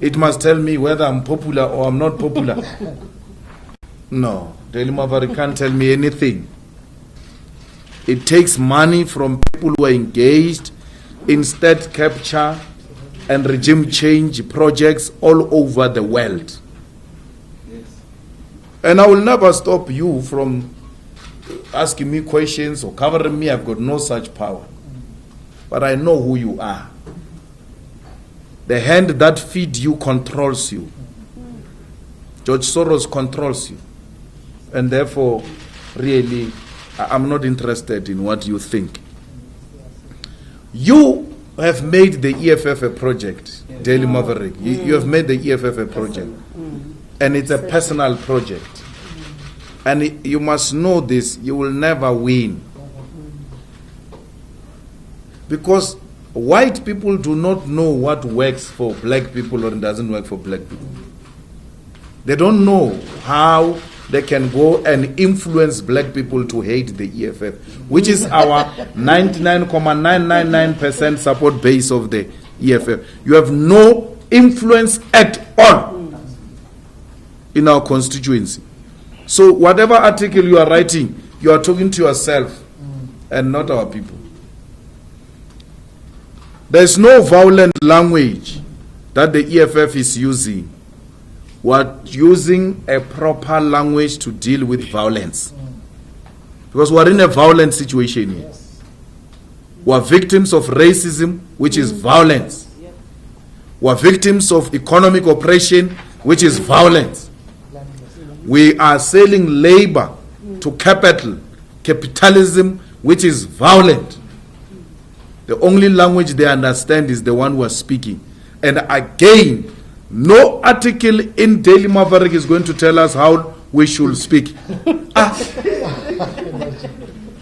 It must tell me whether I'm popular or I'm not popular. No, Daily Maverick can't tell me anything. It takes money from people who are engaged in state capture and regime change projects all over the world. Yes. And I will never stop you from asking me questions or covering me. I've got no such power. But I know who you are. The hand that feeds you controls you. George Soros controls you. And therefore, really, I'm not interested in what you think. You have made the EFF a project, Daily Maverick. You have made the EFF a project. And it's a personal project. And you must know this, you will never win. Because white people do not know what works for black people or doesn't work for black people. They don't know how they can go and influence black people to hate the EFF, which is our 99.999% support base of the EFF. You have no influence at all in our constituency. So whatever article you are writing, you are talking to yourself and not our people. There is no violent language that the EFF is using. We're using a proper language to deal with violence. Because we're in a violent situation here. We're victims of racism, which is violence. We're victims of economic oppression, which is violence. We are selling labor to capitalism, which is violent. The only language they understand is the one we're speaking. And again, no article in Daily Maverick is going to tell us how we should speak.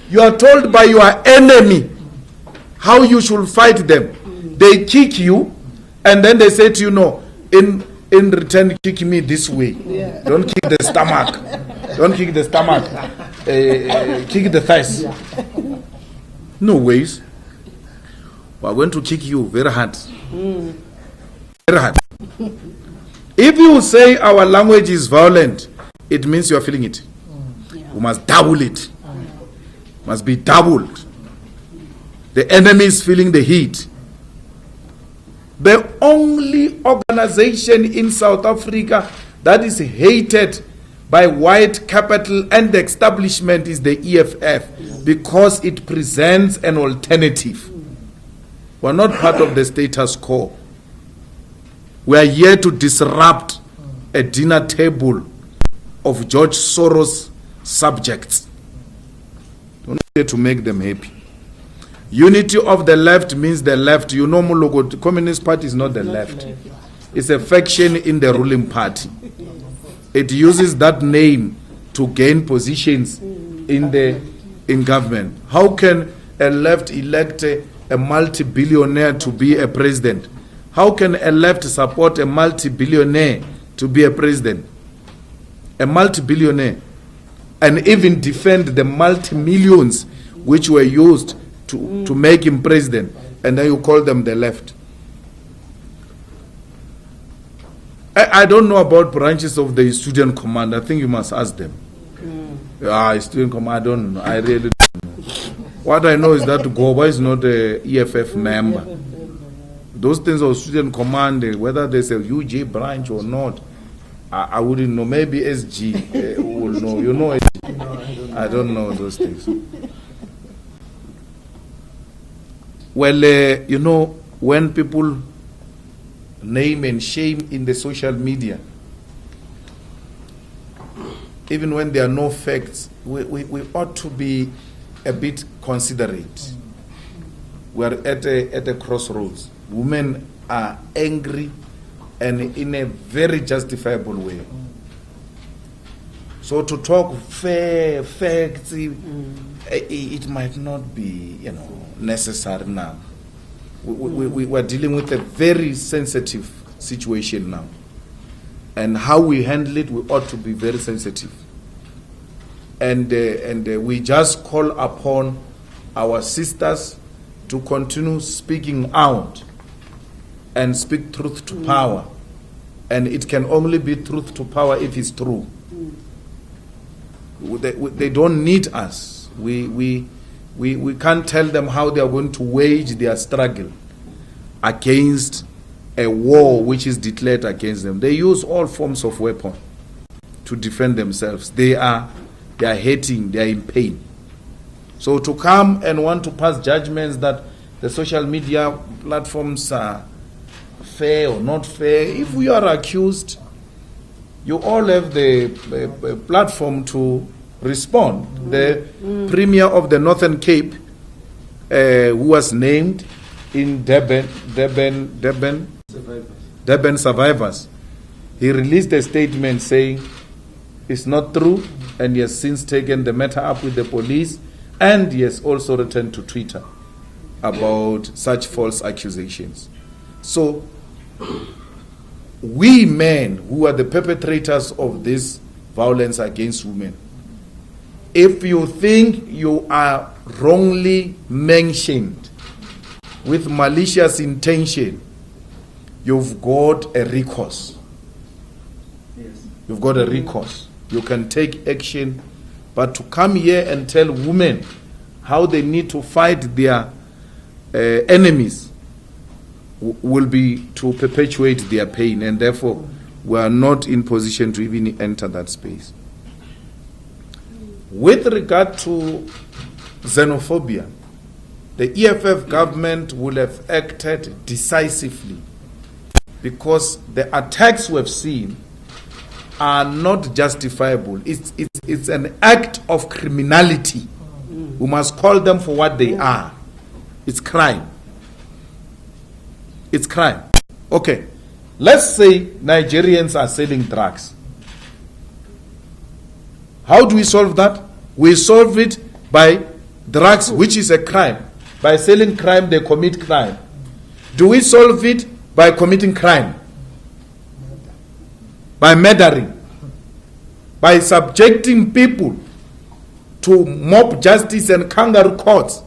You are told by your enemy how you should fight them. They kick you, and then they say to you, no, in return, kick me this way. Yeah. Don't kick the stomach. Don't kick the stomach. Kick the thighs. No ways. We are going to kick you very hard. Very hard. If you say our language is violent, it means you are feeling it. We must double it. Must be doubled. The enemy is feeling the heat. The only organization in South Africa that is hated by white capital and the establishment is the EFF, because it presents an alternative. We're not part of the status quo. We are here to disrupt a dinner table of George Soros subjects. We're not here to make them happy. Unity of the left means the left. You know, the Communist Party is not the left. It's a faction in the ruling party. It uses that name to gain positions in government. How can a left elect a multi-billionaire to be a president? How can a left support a multi-billionaire to be a president? A multi-billionaire. And even defend the multi-millions which were used to make him president. And then you call them the left. I don't know about branches of the student command. I think you must ask them. Student command, I don't know. I really don't know. What I know is that Goba is not a EFF member. Those things of student command, whether there's a UJ branch or not, I wouldn't know. Maybe SG will know. You know SG? I don't know those things. Well, when people name and shame in the social media, even when there are no facts, we ought to be a bit considerate. We are at a crossroads. Women are angry and in a very justifiable way. So to talk fair facts, it might not be, necessary now. We are dealing with a very sensitive situation now. And how we handle it, we ought to be very sensitive. And we just call upon our sisters to continue speaking out and speak truth to power. And it can only be truth to power if it's true. They don't need us. We can't tell them how they are going to wage their struggle against a war which is declared against them. They use all forms of weapon to defend themselves. They are hating, they are in pain. So to come and want to pass judgments that the social media platforms are fair or not fair, if we are accused, you all have the platform to respond. The Premier of the Northern Cape, who was named in Durban survivors, he released a statement saying it's not true, and he has since taken the matter up with the police, and he has also returned to Twitter about such false accusations. So we men who are the perpetrators of this violence against women, if you think you are wrongly mentioned with malicious intention, you've got a recourse. Yes. You've got a recourse. You can take action, but to come here and tell women how they need to fight their enemies will be to perpetuate their pain, and therefore we are not in position to even enter that space. With regard to xenophobia, the EFF government will have acted decisively, because the attacks we have seen are not justifiable. It's an act of criminality. We must call them for what they are. It's crime. It's crime. Okay, let's say Nigerians are selling drugs. How do we solve that? We solve it by drugs, which is a crime. By selling crime, they commit crime. Do we solve it by committing crime? By murdering? By subjecting people to mob justice and kangaroo courts?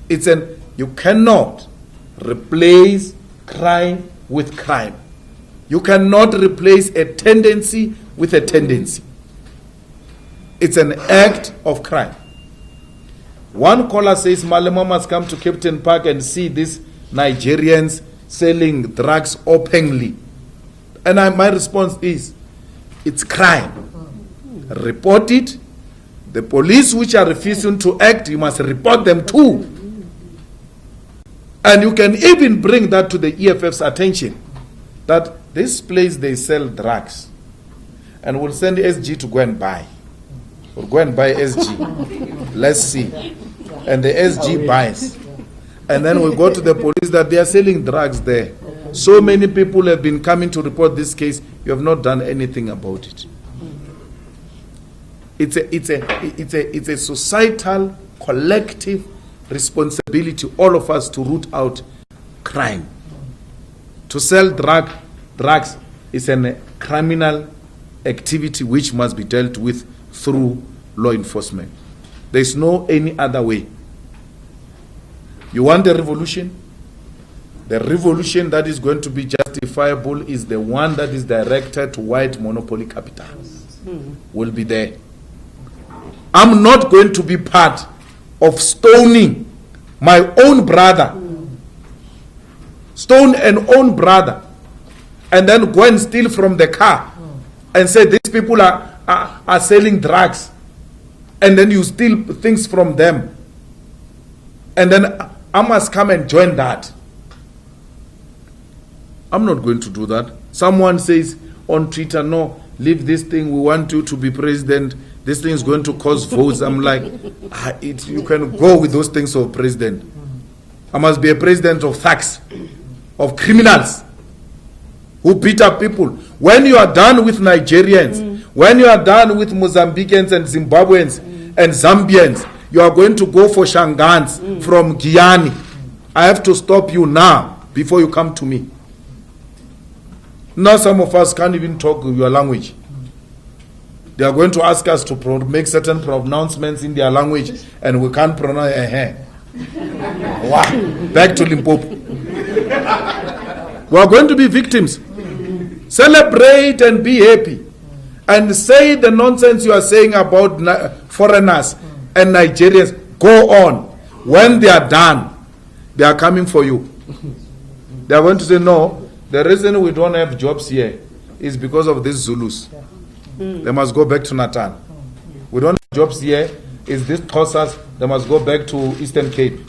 You cannot replace crime with crime. You cannot replace a tendency with a tendency. It's an act of crime. One caller says Malema must come to Captain Park and see these Nigerians selling drugs openly. And my response is, it's crime. Report it. The police which are refusing to act, you must report them too. And you can even bring that to the EFF's attention, that this place they sell drugs, and we'll send SG to go and buy. We'll go and buy SG. Let's see. And the SG buys. And then we'll go to the police that they are selling drugs there. So many people have been coming to report this case. You have not done anything about it. It's a societal, collective responsibility, all of us, to root out crime. To sell drugs is a criminal activity which must be dealt with through law enforcement. There is no any other way. You want a revolution? The revolution that is going to be justifiable is the one that is directed to white monopoly capital. Will be there. I'm not going to be part of stoning my own brother. Stone an own brother. And then go and steal from the car and say these people are selling drugs. And then you steal things from them. And then I must come and join that. I'm not going to do that. Someone says on Twitter, no, leave this thing, we want you to be president, this thing is going to cause votes. I'm like, you can go with those things of president. I must be a president of thugs, of criminals who beat up people. When you are done with Nigerians, when you are done with Mozambicans and Zimbabweans and Zambians, you are going to go for Shangans from Guyana. I have to stop you now before you come to me. Now some of us can't even talk your language. They are going to ask us to make certain pronouncements in their language, and we can't pronounce Wow. Back to Limpopo. We are going to be victims. Celebrate and be happy. And say the nonsense you are saying about foreigners and Nigerians. Go on. When they are done, they are coming for you. They are going to say, no, the reason we don't have jobs here is because of these Zulus. They must go back to Natal. We don't have jobs here. Is this Xhosas? They must go back to Eastern Cape.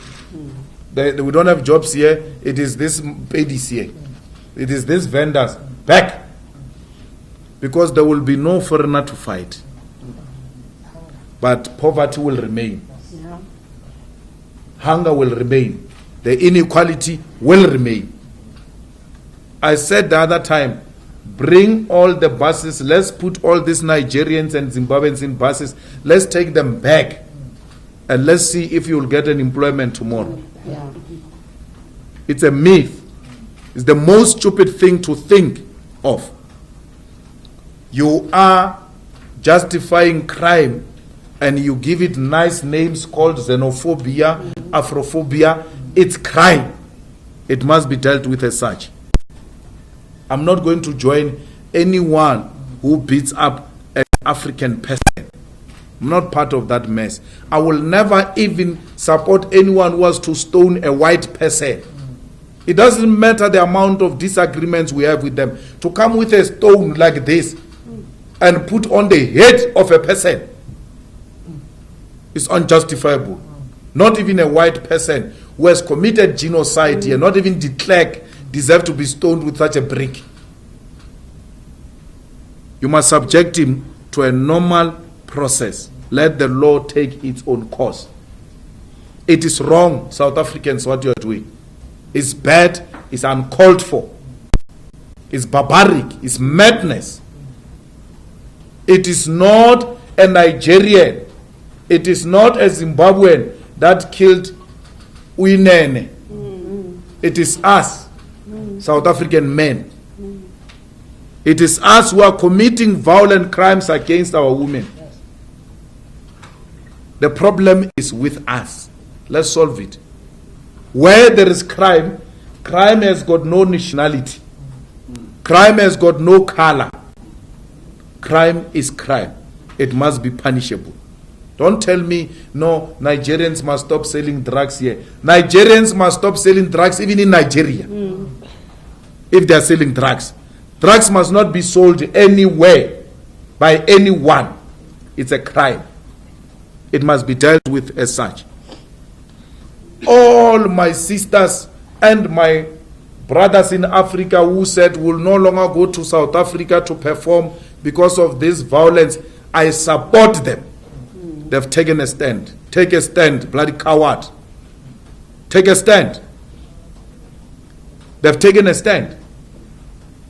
We don't have jobs here. It is this Pedis here. It is these vendors. Back. Because there will be no foreigner to fight. But poverty will remain. Hunger will remain. The inequality will remain. I said the other time, bring all the buses, let's put all these Nigerians and Zimbabweans in buses, let's take them back, and let's see if you'll get an employment tomorrow. It's a myth. It's the most stupid thing to think of. You are justifying crime and you give it nice names called xenophobia, Afrophobia. It's crime. It must be dealt with as such. I'm not going to join anyone who beats up an African person. I'm not part of that mess. I will never even support anyone who wants to stone a white person. It doesn't matter the amount of disagreements we have with them. To come with a stone like this and put on the head of a person is unjustifiable. Not even a white person who has committed genocide here, not even de Klerk, deserve to be stoned with such a brick. You must subject him to a normal process. Let the law take its own course. It is wrong, South Africans, what you are doing. It's bad, it's uncalled for. It's barbaric, it's madness. It is not a Nigerian, it is not a Zimbabwean that killed Uinene. It is us, South African men. It is us who are committing violent crimes against our women. The problem is with us. Let's solve it. Where there is crime, crime has got no nationality. Crime has got no color. Crime is crime. It must be punishable. Don't tell me, no, Nigerians must stop selling drugs here. Nigerians must stop selling drugs even in Nigeria. If they are selling drugs. Drugs must not be sold anywhere by anyone. It's a crime. It must be dealt with as such. All my sisters and my brothers in Africa who said will no longer go to South Africa to perform because of this violence, I support them. They've taken a stand. Take a stand, bloody coward. Take a stand. They've taken a stand.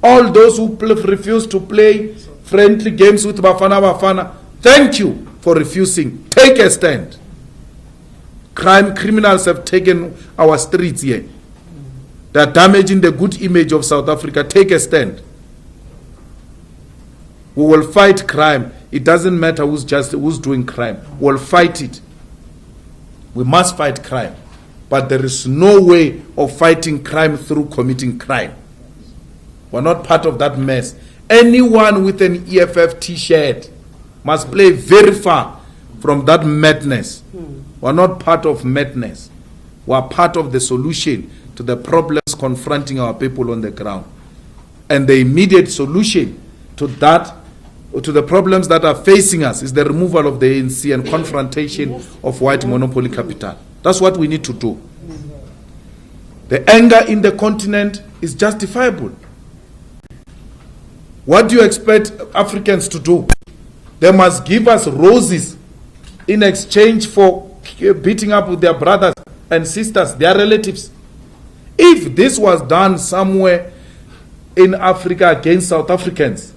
All those who refuse to play friendly games with Bafana, thank you for refusing. Take a stand. Criminals have taken our streets here. They are damaging the good image of South Africa. Take a stand. We will fight crime. It doesn't matter who's doing crime. We'll fight it. We must fight crime. But there is no way of fighting crime through committing crime. We're not part of that mess. Anyone with an EFF t-shirt must play very far from that madness. We're not part of madness. We're part of the solution to the problems confronting our people on the ground. And the immediate solution to that, to the problems that are facing us, is the removal of the ANC and confrontation of white monopoly capital. That's what we need to do. The anger in the continent is justifiable. What do you expect Africans to do? They must give us roses in exchange for beating up with their brothers and sisters, their relatives. If this was done somewhere in Africa against South Africans,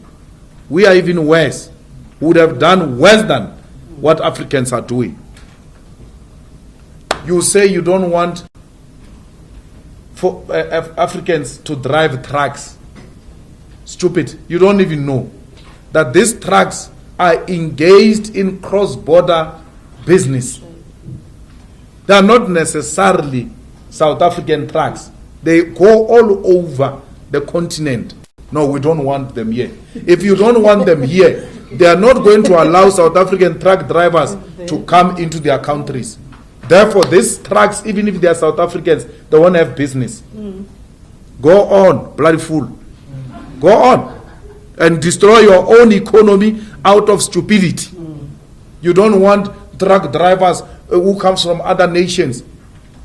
we are even worse. We would have done worse than what Africans are doing. You say you don't want for Africans to drive trucks. Stupid. You don't even know that these trucks are engaged in cross-border business. They are not necessarily South African trucks. They go all over the continent. No, we don't want them here. If you don't want them here, they are not going to allow South African truck drivers to come into their countries. Therefore, these trucks, even if they are South Africans, they won't have business. Go on, bloody fool. Go on and destroy your own economy out of stupidity. You don't want truck drivers who comes from other nations.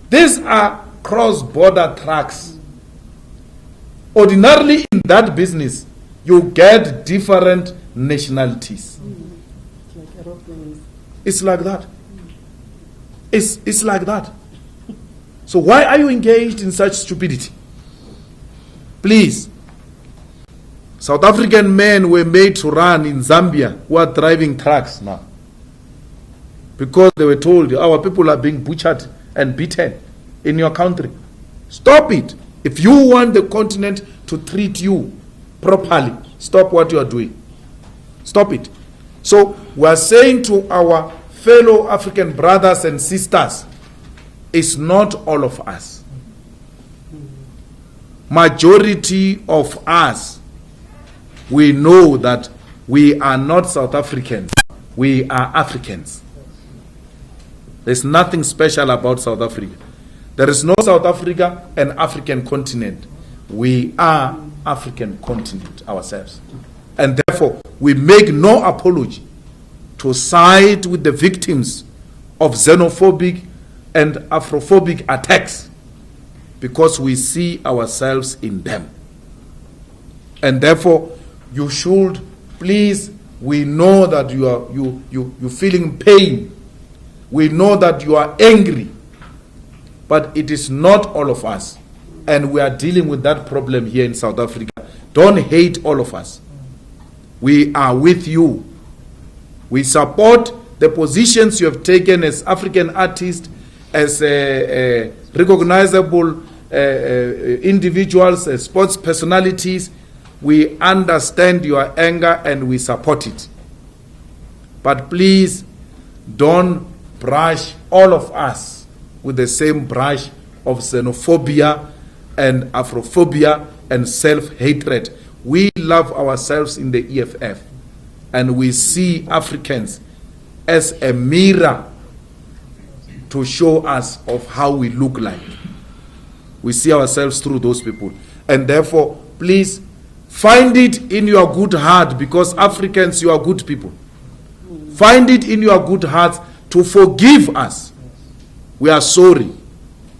These are cross-border trucks. Ordinarily in that business, you get different nationalities. It's like that. It's like that. So why are you engaged in such stupidity? Please. South African men were made to run in Zambia who are driving trucks now. Because they were told our people are being butchered and beaten in your country. Stop it. If you want the continent to treat you properly, stop what you are doing. Stop it. So we are saying to our fellow African brothers and sisters, it's not all of us. Majority of us, we know that we are not South Africans. We are Africans. There's nothing special about South Africa. There is no South Africa and African continent. We are African continent ourselves. And therefore, we make no apology to side with the victims of xenophobic and Afrophobic attacks because we see ourselves in them. And therefore, you should please, we know that you're feeling pain. We know that you are angry. But it is not all of us. And we are dealing with that problem here in South Africa. Don't hate all of us. We are with you. We support the positions you have taken as African artists, as recognizable individuals, as sports personalities. We understand your anger and we support it. But please don't brush all of us with the same brush of xenophobia and Afrophobia and self-hatred. We love ourselves in the EFF and we see Africans as a mirror to show us of how we look like. We see ourselves through those people. And therefore, please find it in your good heart, because Africans, you are good people. Find it in your good hearts to forgive us. We are sorry.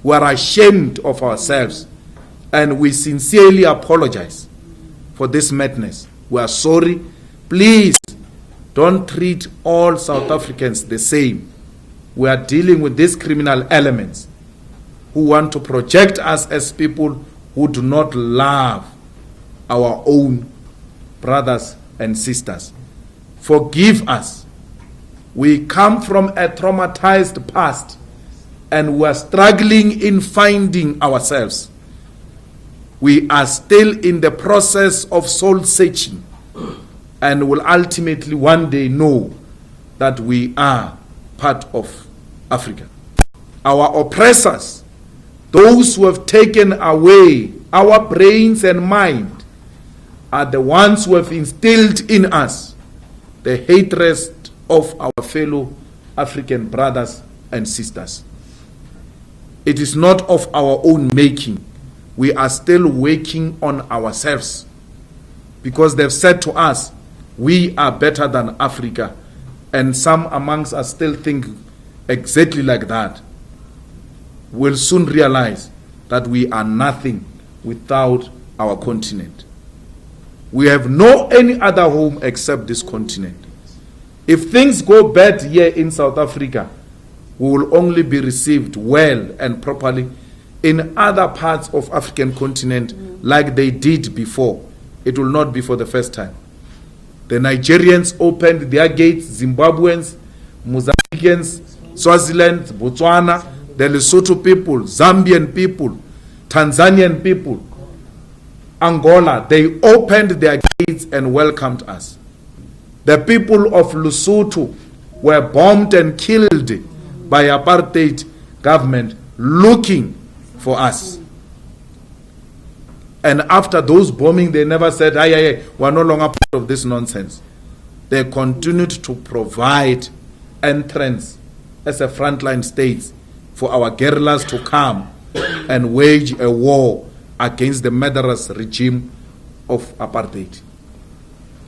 We are ashamed of ourselves. And we sincerely apologize for this madness. We are sorry. Please don't treat all South Africans the same. We are dealing with these criminal elements who want to project us as people who do not love our own brothers and sisters. Forgive us. We come from a traumatized past and we are struggling in finding ourselves. We are still in the process of soul searching and will ultimately one day know that we are part of Africa. Our oppressors, those who have taken away our brains and mind, are the ones who have instilled in us the hatred of our fellow African brothers and sisters. It is not of our own making. We are still working on ourselves because they've said to us, we are better than Africa, and some amongst us still think exactly like that. We'll soon realize that we are nothing without our continent. We have no any other home except this continent. If things go bad here in South Africa, we will only be received well and properly in other parts of African continent like they did before. It will not be for the first time. The Nigerians opened their gates, Zimbabweans, Mozambicans, Swaziland, Botswana, the Lesotho people, Zambian people, Tanzanian people, Angola, they opened their gates and welcomed us. The people of Lesotho were bombed and killed by apartheid government looking for us. And after those bombing, they never said, we're no longer part of this nonsense. They continued to provide entrance as a frontline state for our guerrillas to come and wage a war against the murderous regime of apartheid.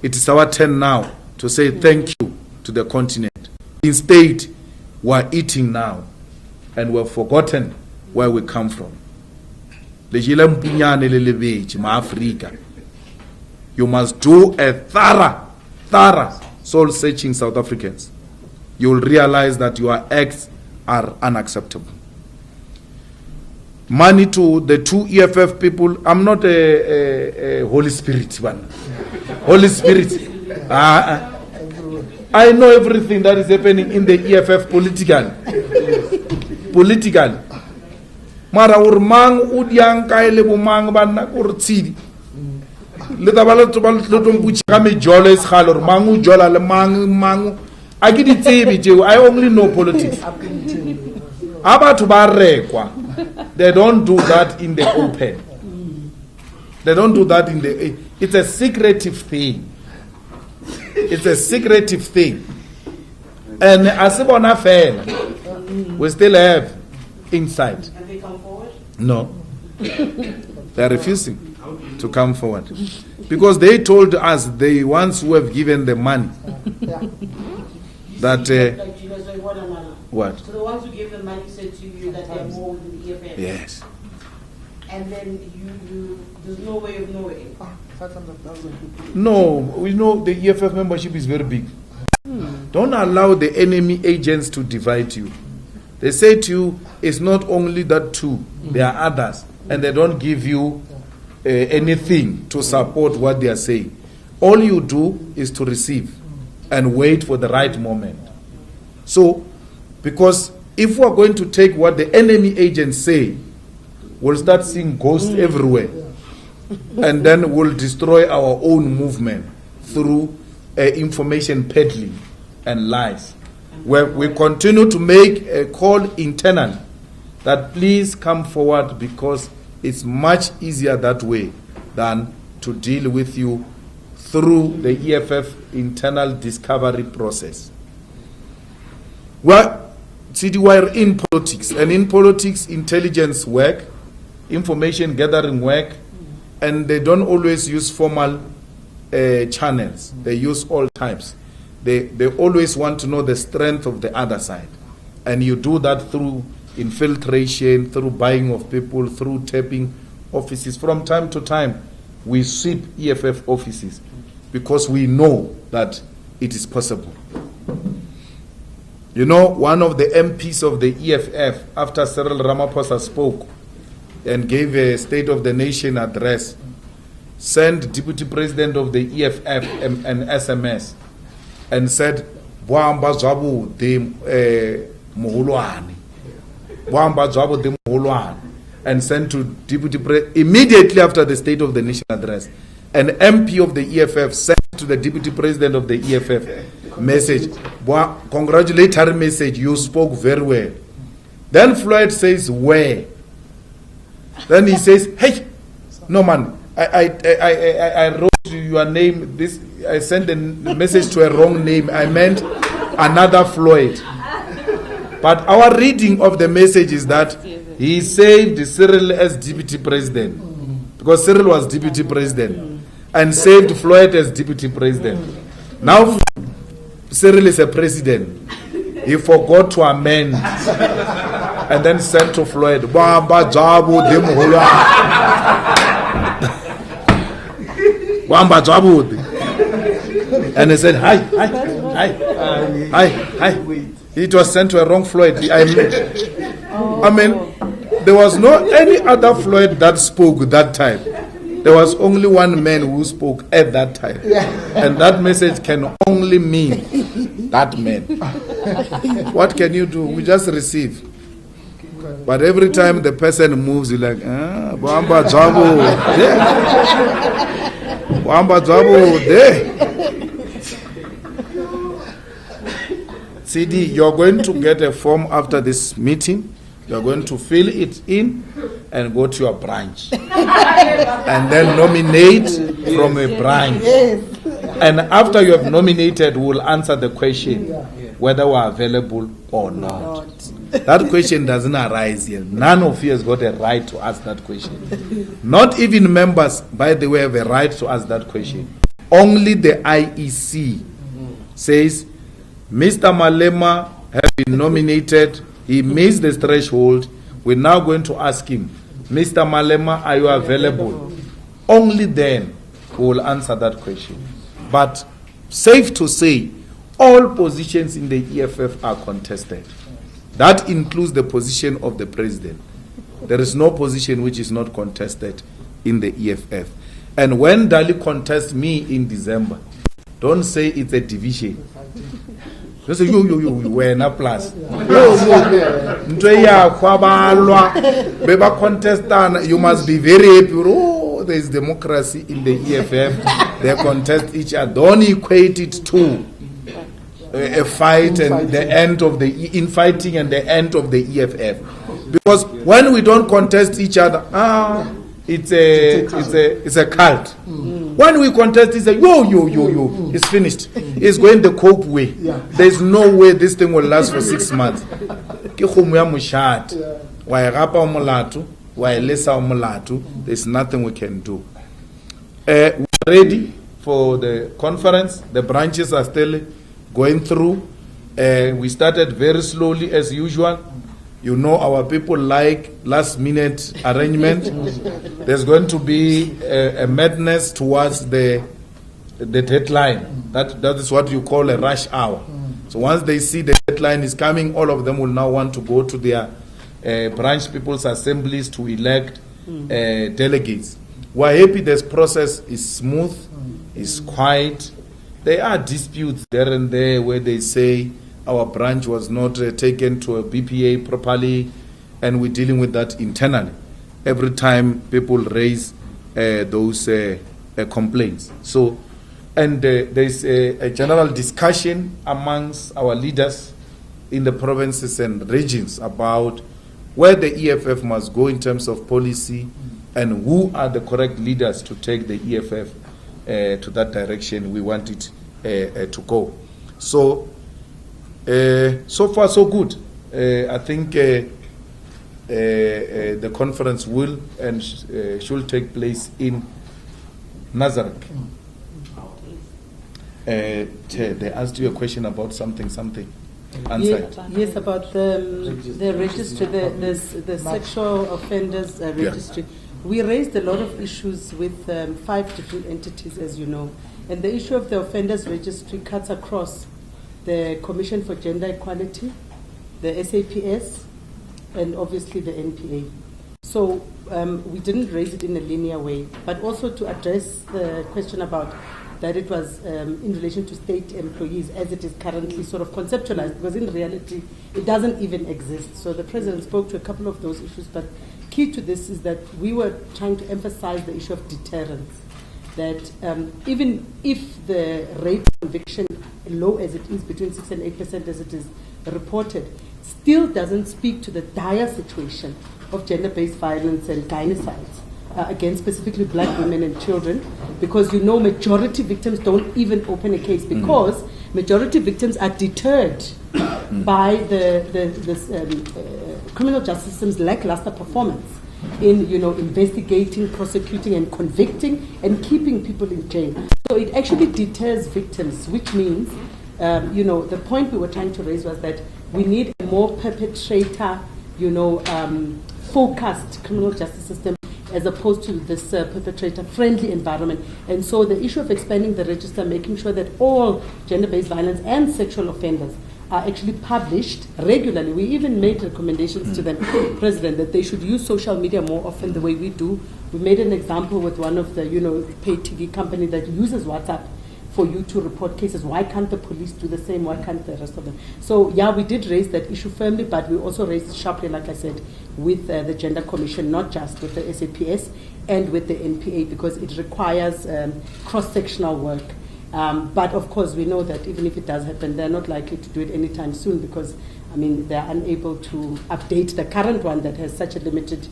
It is our turn now to say thank you to the continent. Instead, we're eating now and we've forgotten where we come from. You must do a thorough soul-searching, South Africans. You will realize that your acts are unacceptable. Money to the two EFF people. I'm not a Holy Spirit one. Holy Spirit. I know everything that is happening in the EFF political. Mara urmang udyang kaile bumang banna urtsidi. Leta bala to buchi kame jolo is khalor mangu jola le mangu. I get it. I only know politics. Aba to barekwa. They don't do that in the open. They don't do that in the. It's a secretive thing. It's a secretive thing. And as a bona fide, we still have inside. Have they come forward? No. They are refusing to come forward. Because they told us, the ones who have given the money, that. What? So the ones who gave the money said to you that they are more than the EFF? Yes. And then there's no way of knowing. 500,000 people. No, we know the EFF membership is very big. Don't allow the enemy agents to divide you. They say to you, it's not only that two, there are others, and they don't give you anything to support what they are saying. All you do is to receive and wait for the right moment. So, because if we are going to take what the enemy agents say, we'll start seeing ghosts everywhere. And then we'll destroy our own movement through information peddling and lies. Where we continue to make a call internally that please come forward, because it's much easier that way than to deal with you through the EFF internal discovery process. We're in politics, and in politics, intelligence work, information gathering work, and they don't always use formal channels. They use all types. They always want to know the strength of the other side. And you do that through infiltration, through buying of people, through tapping offices. From time to time, we sweep EFF offices because we know that it is possible. You know, one of the MPs of the EFF, after Cyril Ramaphosa spoke and gave a State of the Nation address, sent Deputy President of the EFF an SMS and said, "Boamba zwabu de mohulwane, boamba zwabu de mohulwane," and sent to Deputy President immediately after the State of the Nation address. An MP of the EFF sent to the Deputy President of the EFF message, congratulatory message, you spoke very well. Then Floyd says, where? Then he says, hey, no man, I wrote your name, this, I sent the message to a wrong name, I meant another Floyd. But our reading of the message is that he saved Cyril as Deputy President, because Cyril was Deputy President, and saved Floyd as Deputy President. Now Cyril is a president. He forgot to amend and then sent to Floyd. Wamba Jabu Demuhula. Wamba Jabu. And he said, hi. It was sent to a wrong Floyd. I mean, there was no any other Floyd that spoke that time. There was only one man who spoke at that time. And that message can only mean that man. What can you do? We just receive. But every time the person moves, you're like, Wamba Jabu. Wamba Jabu there. CD, you're going to get a form after this meeting. You're going to fill it in and go to your branch. And then nominate from a branch. And after you have nominated, we'll answer the question whether we're available or not. That question doesn't arise here. None of you has got a right to ask that question. Not even members, by the way, have a right to ask that question. Only the IEC says, Mr. Malema has been nominated. He meets the threshold. We're now going to ask him, Mr. Malema, are you available? Only then we will answer that question. But safe to say, all positions in the EFF are contested. That includes the position of the president. There is no position which is not contested in the EFF. And when Dali contests me in December, don't say it's a division. Just say, we're in a plus. You must be very happy. Oh, there is democracy in the EFF. They contest each other. Don't equate it to a fight and the end of the infighting and the end of the EFF. Because when we don't contest each other, it's a cult. When we contest, it's a it's finished. It's going the cope way. There's no way this thing will last for 6 months. There's nothing we can do. We're ready for the conference. The branches are still going through. We started very slowly as usual. You know our people like last minute arrangement. There's going to be a madness towards the deadline. That is what you call a rush hour. So once they see the deadline is coming, all of them will now want to go to their branch people's assemblies to elect delegates. We're happy this process is smooth, is quiet. There are disputes there and there where they say our branch was not taken to a BPA properly, and we're dealing with that internally. Every time people raise those complaints. So, and there's a general discussion amongst our leaders in the provinces and regions about where the EFF must go in terms of policy and who are the correct leaders to take the EFF to that direction we want it to go. So, so far so good. I think the conference will and should take place in Nazareth. They asked you a question about something. Answer. Yes, about the registry, the sexual offenders registry. We raised a lot of issues with 5 different entities, as you know. And the issue of the offenders registry cuts across the Commission for Gender Equality, the SAPS, and obviously the NPA. So we didn't raise it in a linear way, but also to address the question about that it was in relation to state employees as it is currently sort of conceptualized, because in reality it doesn't even exist. So the President spoke to a couple of those issues, but key to this is that we were trying to emphasize the issue of deterrence, that even if the rate of conviction, low as it is, between 6 and 8% as it is reported, still doesn't speak to the dire situation of gender-based violence and gynocides against specifically black women and children, because you know majority victims don't even open a case because majority victims are deterred by the criminal justice system's lackluster performance in investigating, prosecuting and convicting and keeping people in jail. So it actually deters victims, which means the point we were trying to raise was that we need a more perpetrator focused criminal justice system as opposed to this perpetrator-friendly environment. And so the issue of expanding the register, making sure that all gender-based violence and sexual offenders are actually published regularly. We even made recommendations to them, President, that they should use social media more often the way we do. We made an example with one of the, paid TV company that uses WhatsApp for you to report cases. Why can't the police do the same? Why can't the rest of them? So, yeah, we did raise that issue firmly, but we also raised it sharply, like I said, with the Gender Commission, not just with the SAPS and with the NPA, because it requires cross-sectional work. But, of course, we know that even if it does happen, they're not likely to do it anytime soon because, they're unable to update the current one that has such a limited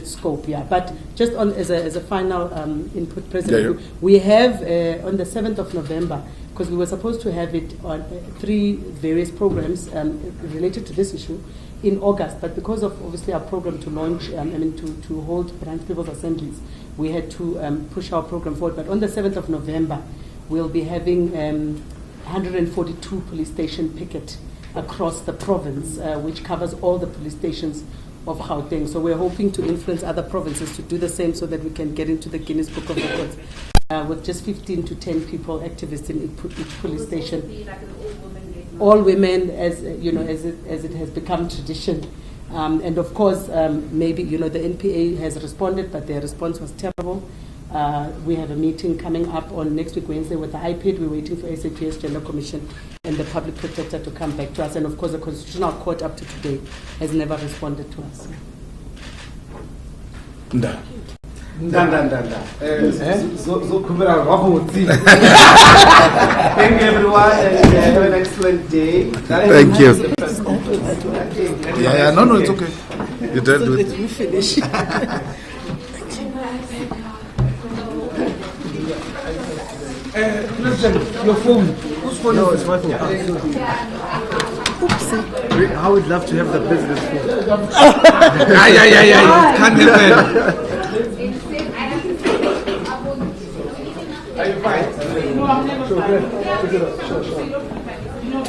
scope. Yeah, but just as a final input, President, we have on the 7th of November, because we were supposed to have it on 3 various programs related to this issue in August, but because of obviously our program to launch, to hold branch people's assemblies, we had to push our program forward. But on the 7th of November, we'll be having 142 police station picket across the province, which covers all the police stations of Gauteng. So we're hoping to influence other provinces to do the same so that we can get into the Guinness Book of Records with just 15 to 10 people, activists in each police station. Be like an all women, as as it has become tradition. And of course, maybe the NPA has responded, but their response was terrible. We have a meeting coming up on next week, Wednesday, with the IPID. We're waiting for SAPS, Gender Commission, and the Public Protector to come back to us. And of course, the Constitutional Court up to today has never responded to us. Thank you, everyone, and have an excellent day. Thank you. No, it's okay. You don't do it. You finish. Your phone. Whose phone? No, it's my phone. Oopsie. I would love to have the business phone. Yeah. Can't happen. Are you fine? No, I'm never fine. Sure.